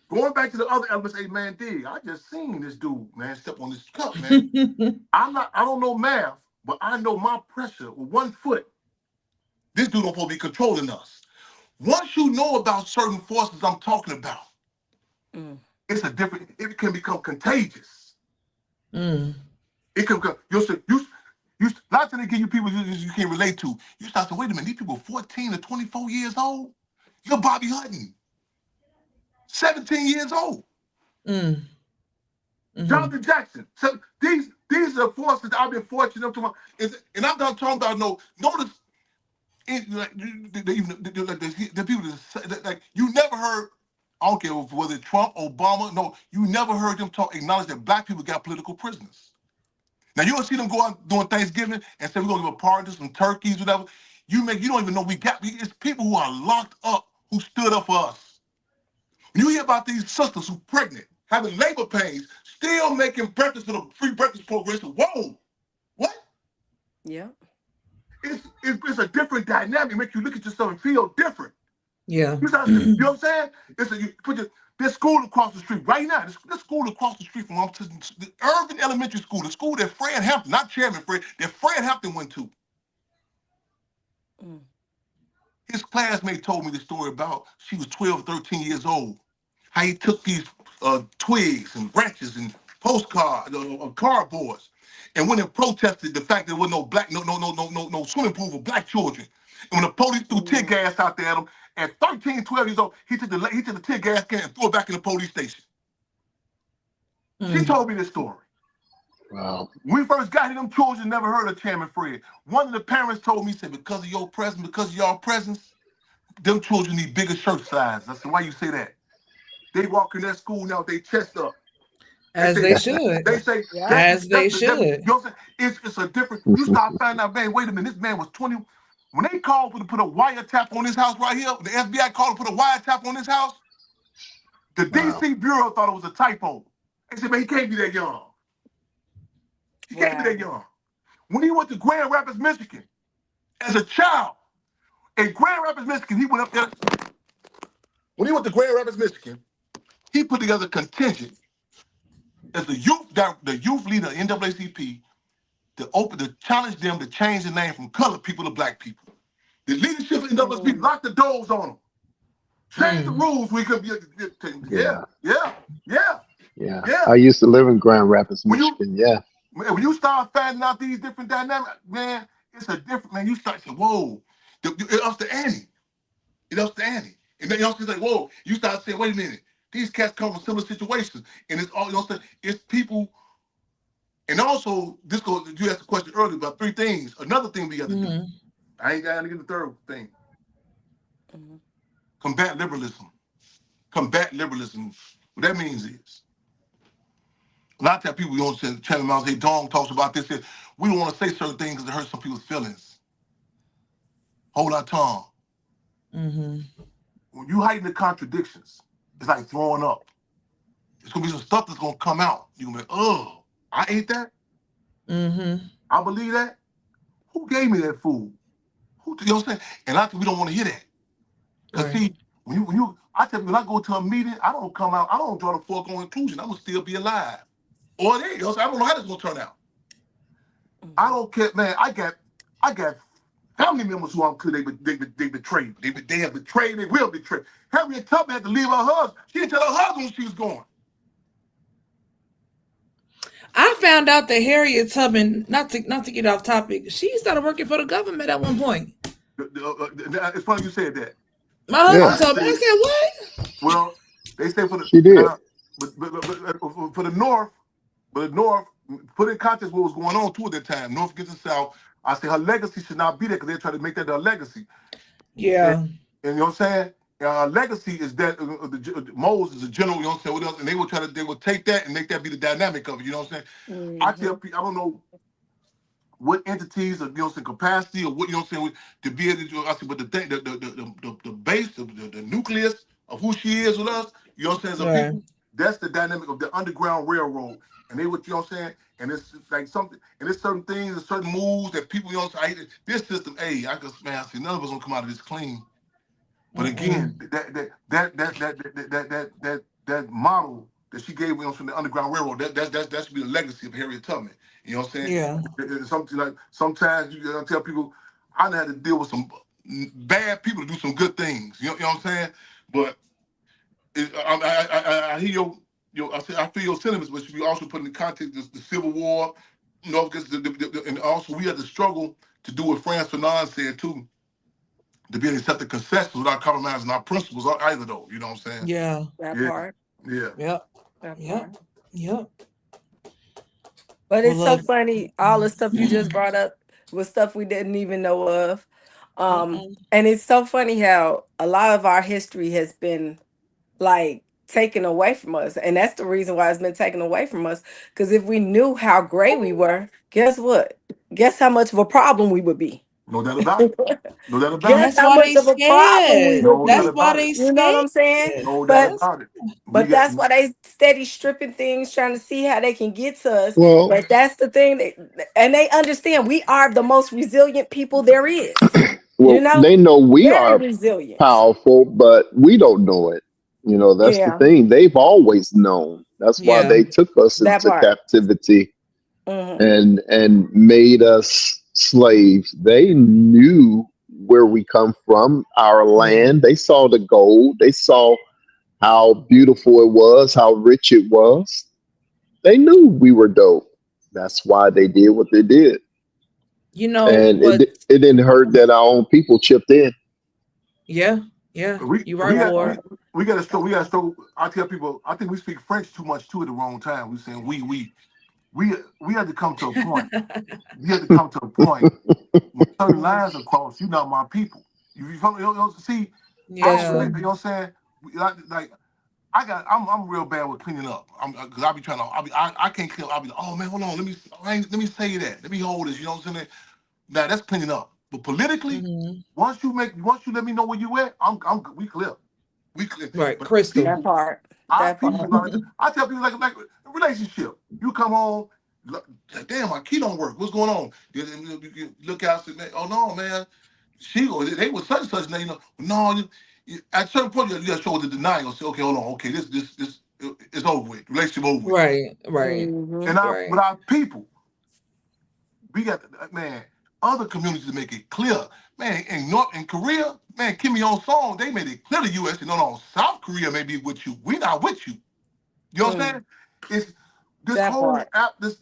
Going back to the other elements, hey man, I just seen this dude, man, step on this cup, man. I don't know math, but I know my pressure with 1 foot. This dude don't supposed to be controlling us. Once you know about certain forces I'm talking about, it can become contagious. It can become, lots of they give you people you can't relate to. You start to, wait a minute, these people 14 or 24 years old? You're Bobby Hutton. 17 years old. Jonathan Jackson. So these are forces that I've been fortunate enough to, and I'm not talking about notice the people that, like, you never heard, I don't care whether Trump, Obama, no, you never heard them acknowledge that black people got political prisoners. Now you don't see them go out doing Thanksgiving and say we're gonna give a party to some turkeys, whatever. You don't even know it's people who are locked up who stood up for us. When you hear about these sisters who pregnant, having labor pains, still making breakfast for the free breakfast program, whoa, what? Yeah. It's a different dynamic. Make you look at yourself and feel different. Yeah. You know what I'm saying? You put this school across the street right now. This school across the street from the Urban Elementary School, the school that Fred Hampton, not Chairman Fred, that Fred Hampton went to. His classmate told me the story about she was 12, 13 years old. How he took these twigs and branches and postcards, cardboards, and went and protested the fact that there was no swimming pool for black children. And when the police threw tear gas out there at him, at 13, 12 years old, he took the tear gas can and threw it back in the police station. She told me this story. Wow. When we first got here, them children never heard of Chairman Fred. One of the parents told me, said, because of your presence, because of y'all presence, them children need bigger shirt size. I said, why you say that? They walk in that school now with their chest up. As they should. They say, as they should. You know what I'm saying? It's a different, you start finding out, man, wait a minute, this man was 20. When they called to put a wiretap on this house right here, the FBI called to put a wiretap on this house, the DC Bureau thought it was a typo. They said, man, he can't be that young. He can't be that young. When he went to Grand Rapids, Michigan, as a child, in Grand Rapids, Michigan, he went up there. When he went to Grand Rapids, Michigan, he put together a contingent as the youth leader of NAACP to challenge them to change the name from colored people to black people. The leadership of NAACP locked the doors on them. Change the rules. We could be. Yeah. I used to live in Grand Rapids, Michigan. When you start finding out these different dynamics, man, it's a different, man. You start saying, whoa, it ups the ante. It ups the ante. And then you also say, whoa, you start saying, wait a minute, these cats come from similar situations. And it's all, you know what I'm saying? It's people, And also, you asked a question earlier about 3 things. Another thing we got to do. I ain't got to get the third thing. Combat liberalism. Combat liberalism. What that means is, a lot of times people, channel Miles, hey, Dong talks about this. We don't want to say certain things because it hurts some people's feelings. Hold our tongue. When you hide the contradictions, it's like throwing up. It's going to be some stuff that's going to come out. You're going to be like, oh, I ate that? I believe that? Who gave me that food? You know what I'm saying? And I think we don't want to hear that. Because see, I tell you, when I go to a meeting, I don't come out, I don't draw the foregone conclusion. I'm going to still be alive. Or they, I don't know how this is going to turn out. I don't care, man. I got family members who I'm clear they betrayed. They have betrayed, they will betray. Harriet Tubman had to leave her husband. She didn't tell her husband when she was going. I found out that Harriet Tubman, not to get off topic, she started working for the government at one point. It's funny you said that. My husband told me. I said, what? Well, they say for the she did. But for the North, put in context what was going on too at that time. North against the South. I say her legacy should not be there because they're trying to make that their legacy. Yeah. And you know what I'm saying? Legacy is that Moses is a general, you know what I'm saying? What else? And they will take that and make that be the dynamic of it, you know what I'm saying? I tell people, I don't know what entities or, you know what I'm saying, capacity or what, you know what I'm saying, to be able to do, I say, but the thing, the base, the nucleus of who she is with us, you know what I'm saying, as a people, that's the dynamic of the Underground Railroad. And they would, you know what I'm saying? And it's like something, and there's certain things and certain moves that people, you know what I'm saying, this system, hey, I see none of us gonna come out of this clean. But again, that model that she gave us from the Underground Railroad, that should be the legacy of Harriet Tubman. You know what I'm saying? Yeah. Something like sometimes you gotta tell people, I had to deal with some bad people to do some good things. You know what I'm saying? But I hear I feel your sentiments, but we also put in the context the Civil War, you know, because and also we had to struggle to do what Frantz Fanon said too. To be able to accept the concessions without compromising our principles either, though. You know what I'm saying? Yeah. That part. Yeah. Yep. But it's so funny. All the stuff you just brought up was stuff we didn't even know of. And it's so funny how a lot of our history has been like taken away from us. And that's the reason why it's been taken away from us. Because if we knew how great we were, guess what? Guess how much of a problem we would be. No doubt about it. No doubt about Guess how much of a problem we would be. That's why they scared. You know what I'm saying? No doubt about it. But that's why they steady stripping things, trying to see how they can get to us. Well, but that's the thing. And they understand we are the most resilient people there is. Well, you know? They know we Very are resilient. powerful, but we don't know it. You know, that's the thing. They've always known. That's why they took us into captivity and made us slaves. They knew where we come from, our land. They saw the gold. They saw how beautiful it was, how rich it was. They knew we were dope. That's why they did what they did. You know, and it didn't hurt that our own people chipped in. Yeah. You right, we got to struggle. I tell people, I think we speak French too much too at the wrong time. We're saying we had to come to a point. We had to come to a point when certain lines are crossed. You're not my people. You know, see, you know what I'm saying? Like I'm real bad with cleaning up. Because I be trying to. I can't clean up. I be like, oh man, hold on. Let me say that. Let me hold this. You know what I'm saying? Now that's cleaning up. But politically, once you let me know where you at, we clear. We clear. Right, crystal. That part. I tell people like a relationship. You come home, damn, my key don't work. What's going on? You look out and say, oh no, man, they was such and such. Now you know, no. At a certain point, you got to show the denial. Say, okay, hold on, okay, this is over with. Relationship over with. Right. And with our people, we got other communities to make it clear. Man, in Korea, man, Kim Il-sung, they made it clear to U.S. No, South Korea may be with you. We're not with you. You know what I'm saying? It's this that whole part. App, this,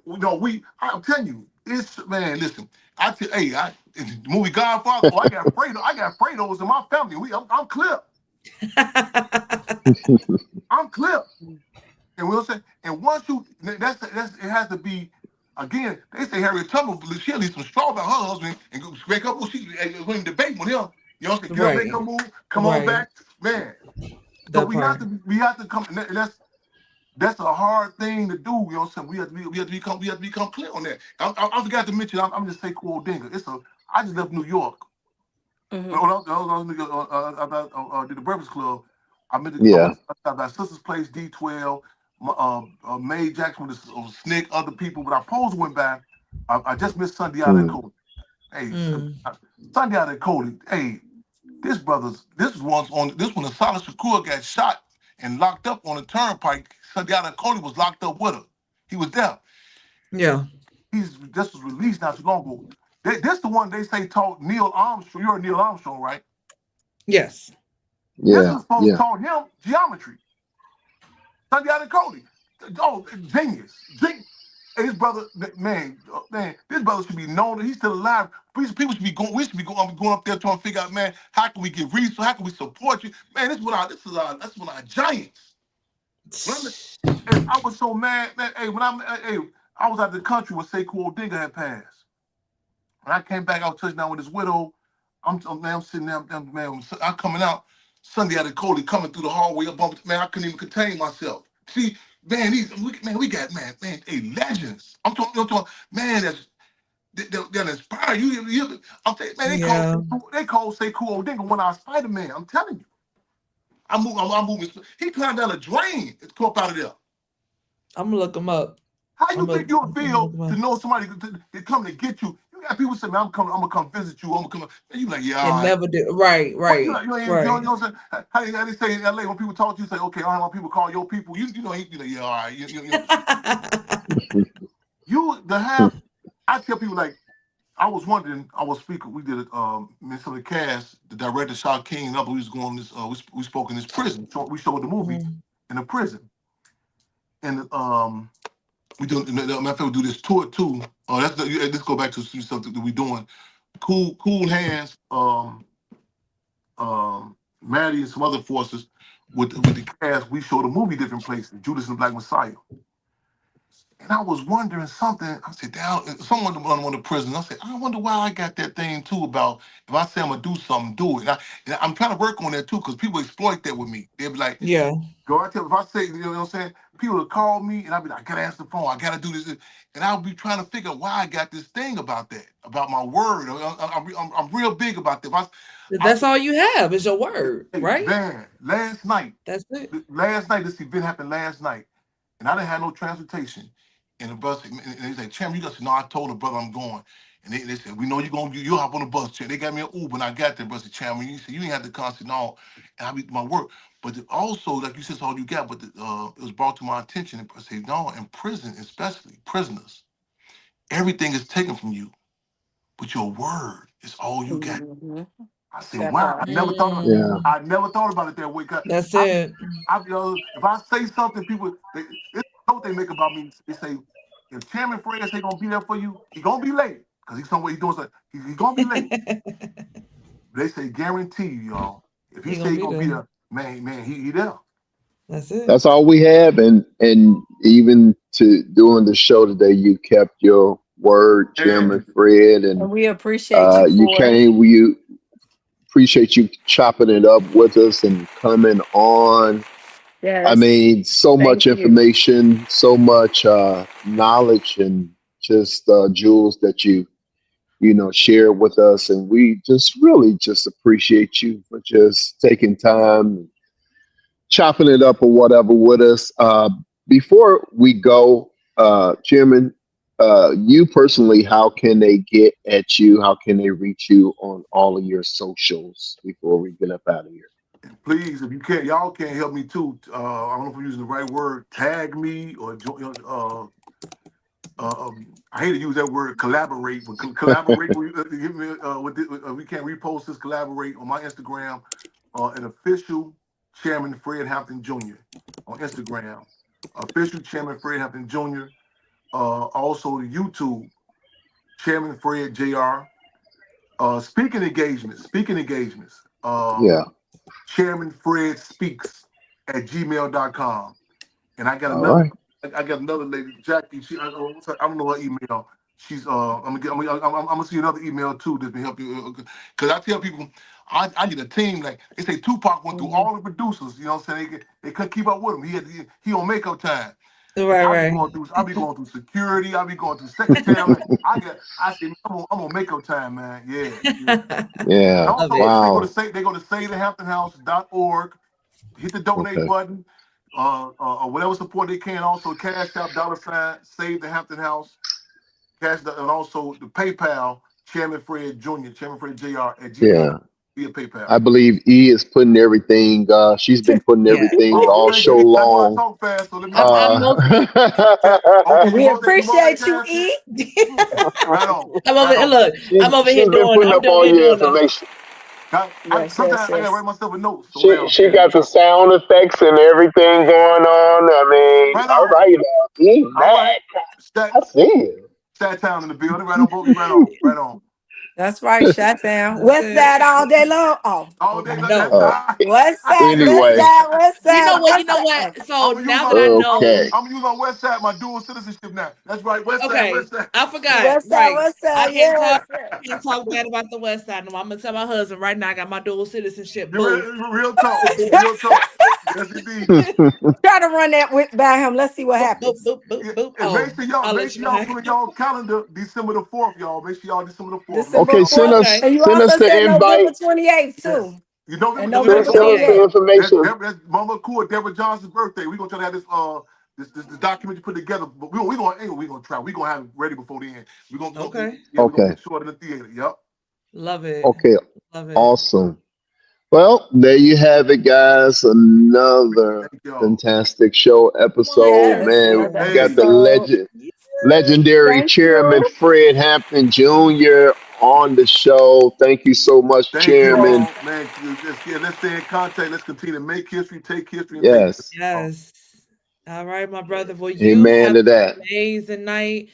I'm telling you, listen, in the movie Godfather, I got Fredos in my family. I'm clear. I'm clear. And we'll say, And once you, that's it has to be. Again, they say Harriet Tubman, she'll leave some straw about her husband and go make up. She going to debate with him. You know, get up, make Right. her move, come on Right. back, man. So That part. we have to come. And that's a hard thing to do. You know what I'm saying? We have to become clear on that. I forgot to mention. I'm just say cool Dinger. I just left New York. Mhm. When I was in New York, did the Breakfast Club. I Yeah. went to my sister's place, D12. Mae Jackson was Snick, other people. But I posed went by. I just missed Sunday out at Mm. Cody. Hey, Mm. Sunday out at Cody. Hey, this one when Asada Shakur got shot and locked up on the turnpike. Sunday out at Cody was locked up with her. He was there. Yeah. He's just was released not too long ago. This the one they say taught Neil Armstrong. You're Neil Armstrong, right? Yes. This Yeah. was supposed to Yeah. taught him geometry. Sunday out at Cody. Oh, genius. Hey, his brother, man, this brother should be known that he's still alive. People should be going. We should be going up there trying to figure out, man, how can we get resources? How can we support you, man? That's one of our giants. I was so mad, man. Hey, I was out of the country when Sekou Odinga had passed. When I came back, I was touching down with his widow. I'm sitting there, man. I'm coming out Sunday out of Cody, coming through the hallway up, man. I couldn't even contain myself. See, man, we got hey, legends. I'm talking, man, that inspire you. I'm saying, man, Yeah. they call Sekou Odinga when I was Spider-Man. I'm telling you, I'm moving. He climbed down a drain to come up out of there. I'm gonna look them up. How you I'm think gonna you'll feel look 'em to up. know somebody to come to get you? You got people say, man, I'm gonna come visit you. I'm gonna come. And you like, yeah, all And right. never do. Right. But Right. you Right. know what I'm saying? How they say in LA when people talk to you, say, okay, I don't want people call your people. You know, you like, yeah, all right. You to have. I tell people like, I was wondering. I was speaking. We did it. Some of the cast, the director Shaw King, we was going this. We spoke in this prison. So we showed the movie in the prison, and we do. Matter of fact, we do this tour too. Let's go back to something that we're doing. Cool Hands. Maddie and some other forces with the cast. We showed the movie different places. Judas and the Black Messiah. And I was wondering something. I said, someone on one of the prisons. I said, I wonder why I got that thing too about if I say I'm gonna do something, do it. And I'm trying to work on that too because people exploit that with me. They'll be like, Yeah. go out there. If I say, you know what I'm saying, people will call me and I'll be like, I gotta answer the phone. I gotta do this, and I'll be trying to figure out why I got this thing about that, about my word. I'm real big about that. That's all you have is your word, Hey, right? man, last night That's it. this event happened last night, and I didn't have no transportation. And the bus, and they said, Champ, you got to know, I told the brother I'm going. And they said, we know you'll hop on the bus, Champ. They got me an Uber, and I got there, brother Champ. And you said, you ain't have to constant all, and I be my work. But also, like you said, it's all you got, but it was brought to my attention. And I said, no, in prison, especially prisoners, everything is taken from you, but your word is all you got. Mhm. I said, That wow, part. Yeah. Mm. I never thought about it that way. 'Cause That's it. if I say something, people, this is what they make about me. They say, if Chairman Fred say gonna be there for you, he gonna be late because he's somewhere he's doing something. He gonna be late. They say guarantee you, y'all. If he He say gonna he be gonna be there. there, man, he there. That's it. That's all we have, and even to doing the show today, you kept your word, Chairman And Fred, And and we appreciate you you for it. came. You appreciate you chopping it up with us and coming on. I Yes. mean, so Thank much you. information, so much knowledge, and just jewels that you share with us, and we just really just appreciate you for just taking time, chopping it up or whatever with us. Before we go, Chairman, you personally, how can they get at you? How can they reach you on all of your socials before we get up out of here? please, if you can't, y'all can't help me too. I don't know if I'm using the right word. Tag me or I hate to use that word collaborate, but collaborate we can't repost this, collaborate on my Instagram, an official Chairman Fred Hampton Jr. on Instagram, official Chairman Fred Hampton Jr. Also the YouTube Chairman Fred Jr. Speaking engagements. Yeah. Chairman Fred Speaks at gmail.com. And I got All another right. I got another lady, Jackie. I don't know her email. She's I'm gonna see another email too that can help you. Because I tell people, I need a team. Like they say, Tupac went through all the producers. You know what I'm saying? They couldn't keep up with him. He on makeup time. Right, right. I be going through security. I be going through secretary. I say, I'm on makeup time, man. Yeah. And Yeah. Love also, it. Wow. they go to SaveTheHamptonHouse.org. Hit the donate Okay. button, or whatever support they can. Also, Cash App $ Save the Hampton House, and also the PayPal Chairman Fred Jr. Chairman Fred Jr. at Gmail Yeah. via PayPal. I believe E is putting everything. She's been putting Yeah. everything Oh, all thank show you. I know I long. talk fast, so let me know. I'm Uh, most Okay, We you appreciate you, multitasking. E. Right on, I'm over right on. look, I'm over here she's been doing putting I'm up over all here your doing the information. Yes, yes, Sometimes I gotta yes. write myself a note so She down. she Yeah. got the sound effects and everything going on. I mean, Right all on. right now. E, All right. man, Stat I see you. Town in the building. Right on, Boogie. Right on. Right on. That's right, shut down. That's West it. side all day long. Oh, All day okay. like that. No. Uh, West side, west anyway, side, west You side, know what? You west know side. what? Okay. So I'm gonna use now on that I know, okay. I'm gonna use on West Side my dual citizenship now. That's right, West Side, okay, West Side. I forgot. Right. West I side, can't yes. talk can't talk bad about the West Side. No, I'm gonna tell my husband right now I got my dual citizenship. You Boo. real talk, real talk. Yes, indeed. Try to run that with by him. Let's see what Boop, boop, happens. boop, boop, Yeah, boop. and Oh, I'll make let sure you know y'all how. put in y'all calendar December the 4th, y'all. Make sure y'all December the 4th. Let me December Okay, know. 4th. Okay. And you send us also the said November invite. 28th, Yes. too. You know, And November November Send us the 28th. 28th. information. That's Mama Cool, Deborah Johnson's birthday. We're gonna try to have this document you put together, but we gonna try. We're gonna have it ready before the end. Okay. We're gonna Okay. make sure in the theater. Yep. Love it. Okay. Love it. Awesome. Well, there you have it, guys. Another Thank y'all. fantastic show episode. Yes, Man, another we Wonderful. got the Hey, episode. legendary Thank chairman you. Fred Hampton Jr. on the show. Thank you so much, thank you Chairman. Yes. all, man. Let's stay in contact. Let's continue to make history, take history, and take history. Yes. Y'all. Yes. All right, my brother. Well, you Amen have to that. an amazing night.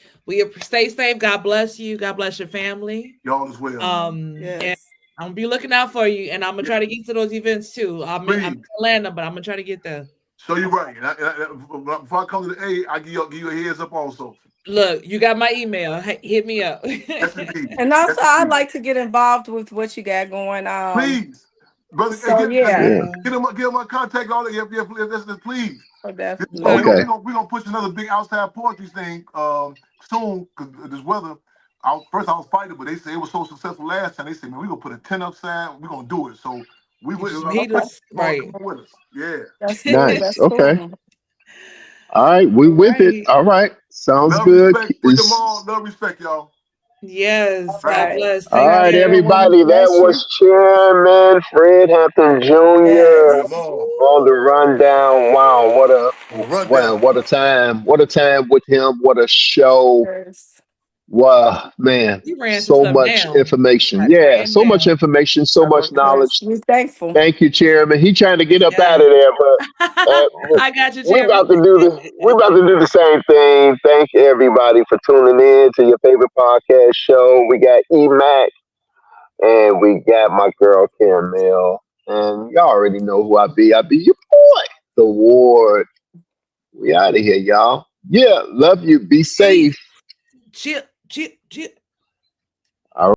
Stay safe. God bless you. God bless your family. Y'all as well. And Yes. I'm gonna be looking out for you, and I'm gonna Yeah, try to get to those events too. I'm in please. Atlanta, but I'm gonna try to get there. So you're right. Before I come to the A, I give you a heads up also. Look, you got my email. Hey, hit me up. Yes, indeed. And also, Yes, I'd indeed. like to get involved with what you got going. Please, brother, hey, So yeah, Yeah. get him my contact. All that. Please. so Okay. definitely. Okay. We gonna push another big outside poetry thing soon because this weather. I was fighting, but they said it was so successful last time. They said, man, we gonna put a tent upside. We gonna do it. So we You just will. meet Okay, us right. Come on with us. Yeah. that's cool. Nice. That's Okay. cool. All right. We All with it. right. All right. Sounds Love, good. respect, freedom all. Love, respect, y'all. Yes. Right God on. Right. bless. All Take right, Right. care. Everyone, everybody. That bless you. was Chairman Fred Hampton Jr. Come Yes. on. on the rundown. Wow, Run down. what a time! What a time with him! What a show! Yes. Wow, man, You ran some so stuff much down. information. Like Yeah, ran so much down. information, so much Yes. knowledge. We're thankful. Thank you, Chairman. He trying to get up out Yes. of there, but I got you, we Chairman. about to do this. We're about to do the same thing. Thank everybody for tuning in to your favorite podcast show. We got EMAC and we got my girl Caramel, and y'all already know who I be. I be your boy, the Ward. We out of here, y'all. Yeah, love you. Be Peace. safe. Chip, chip, chip.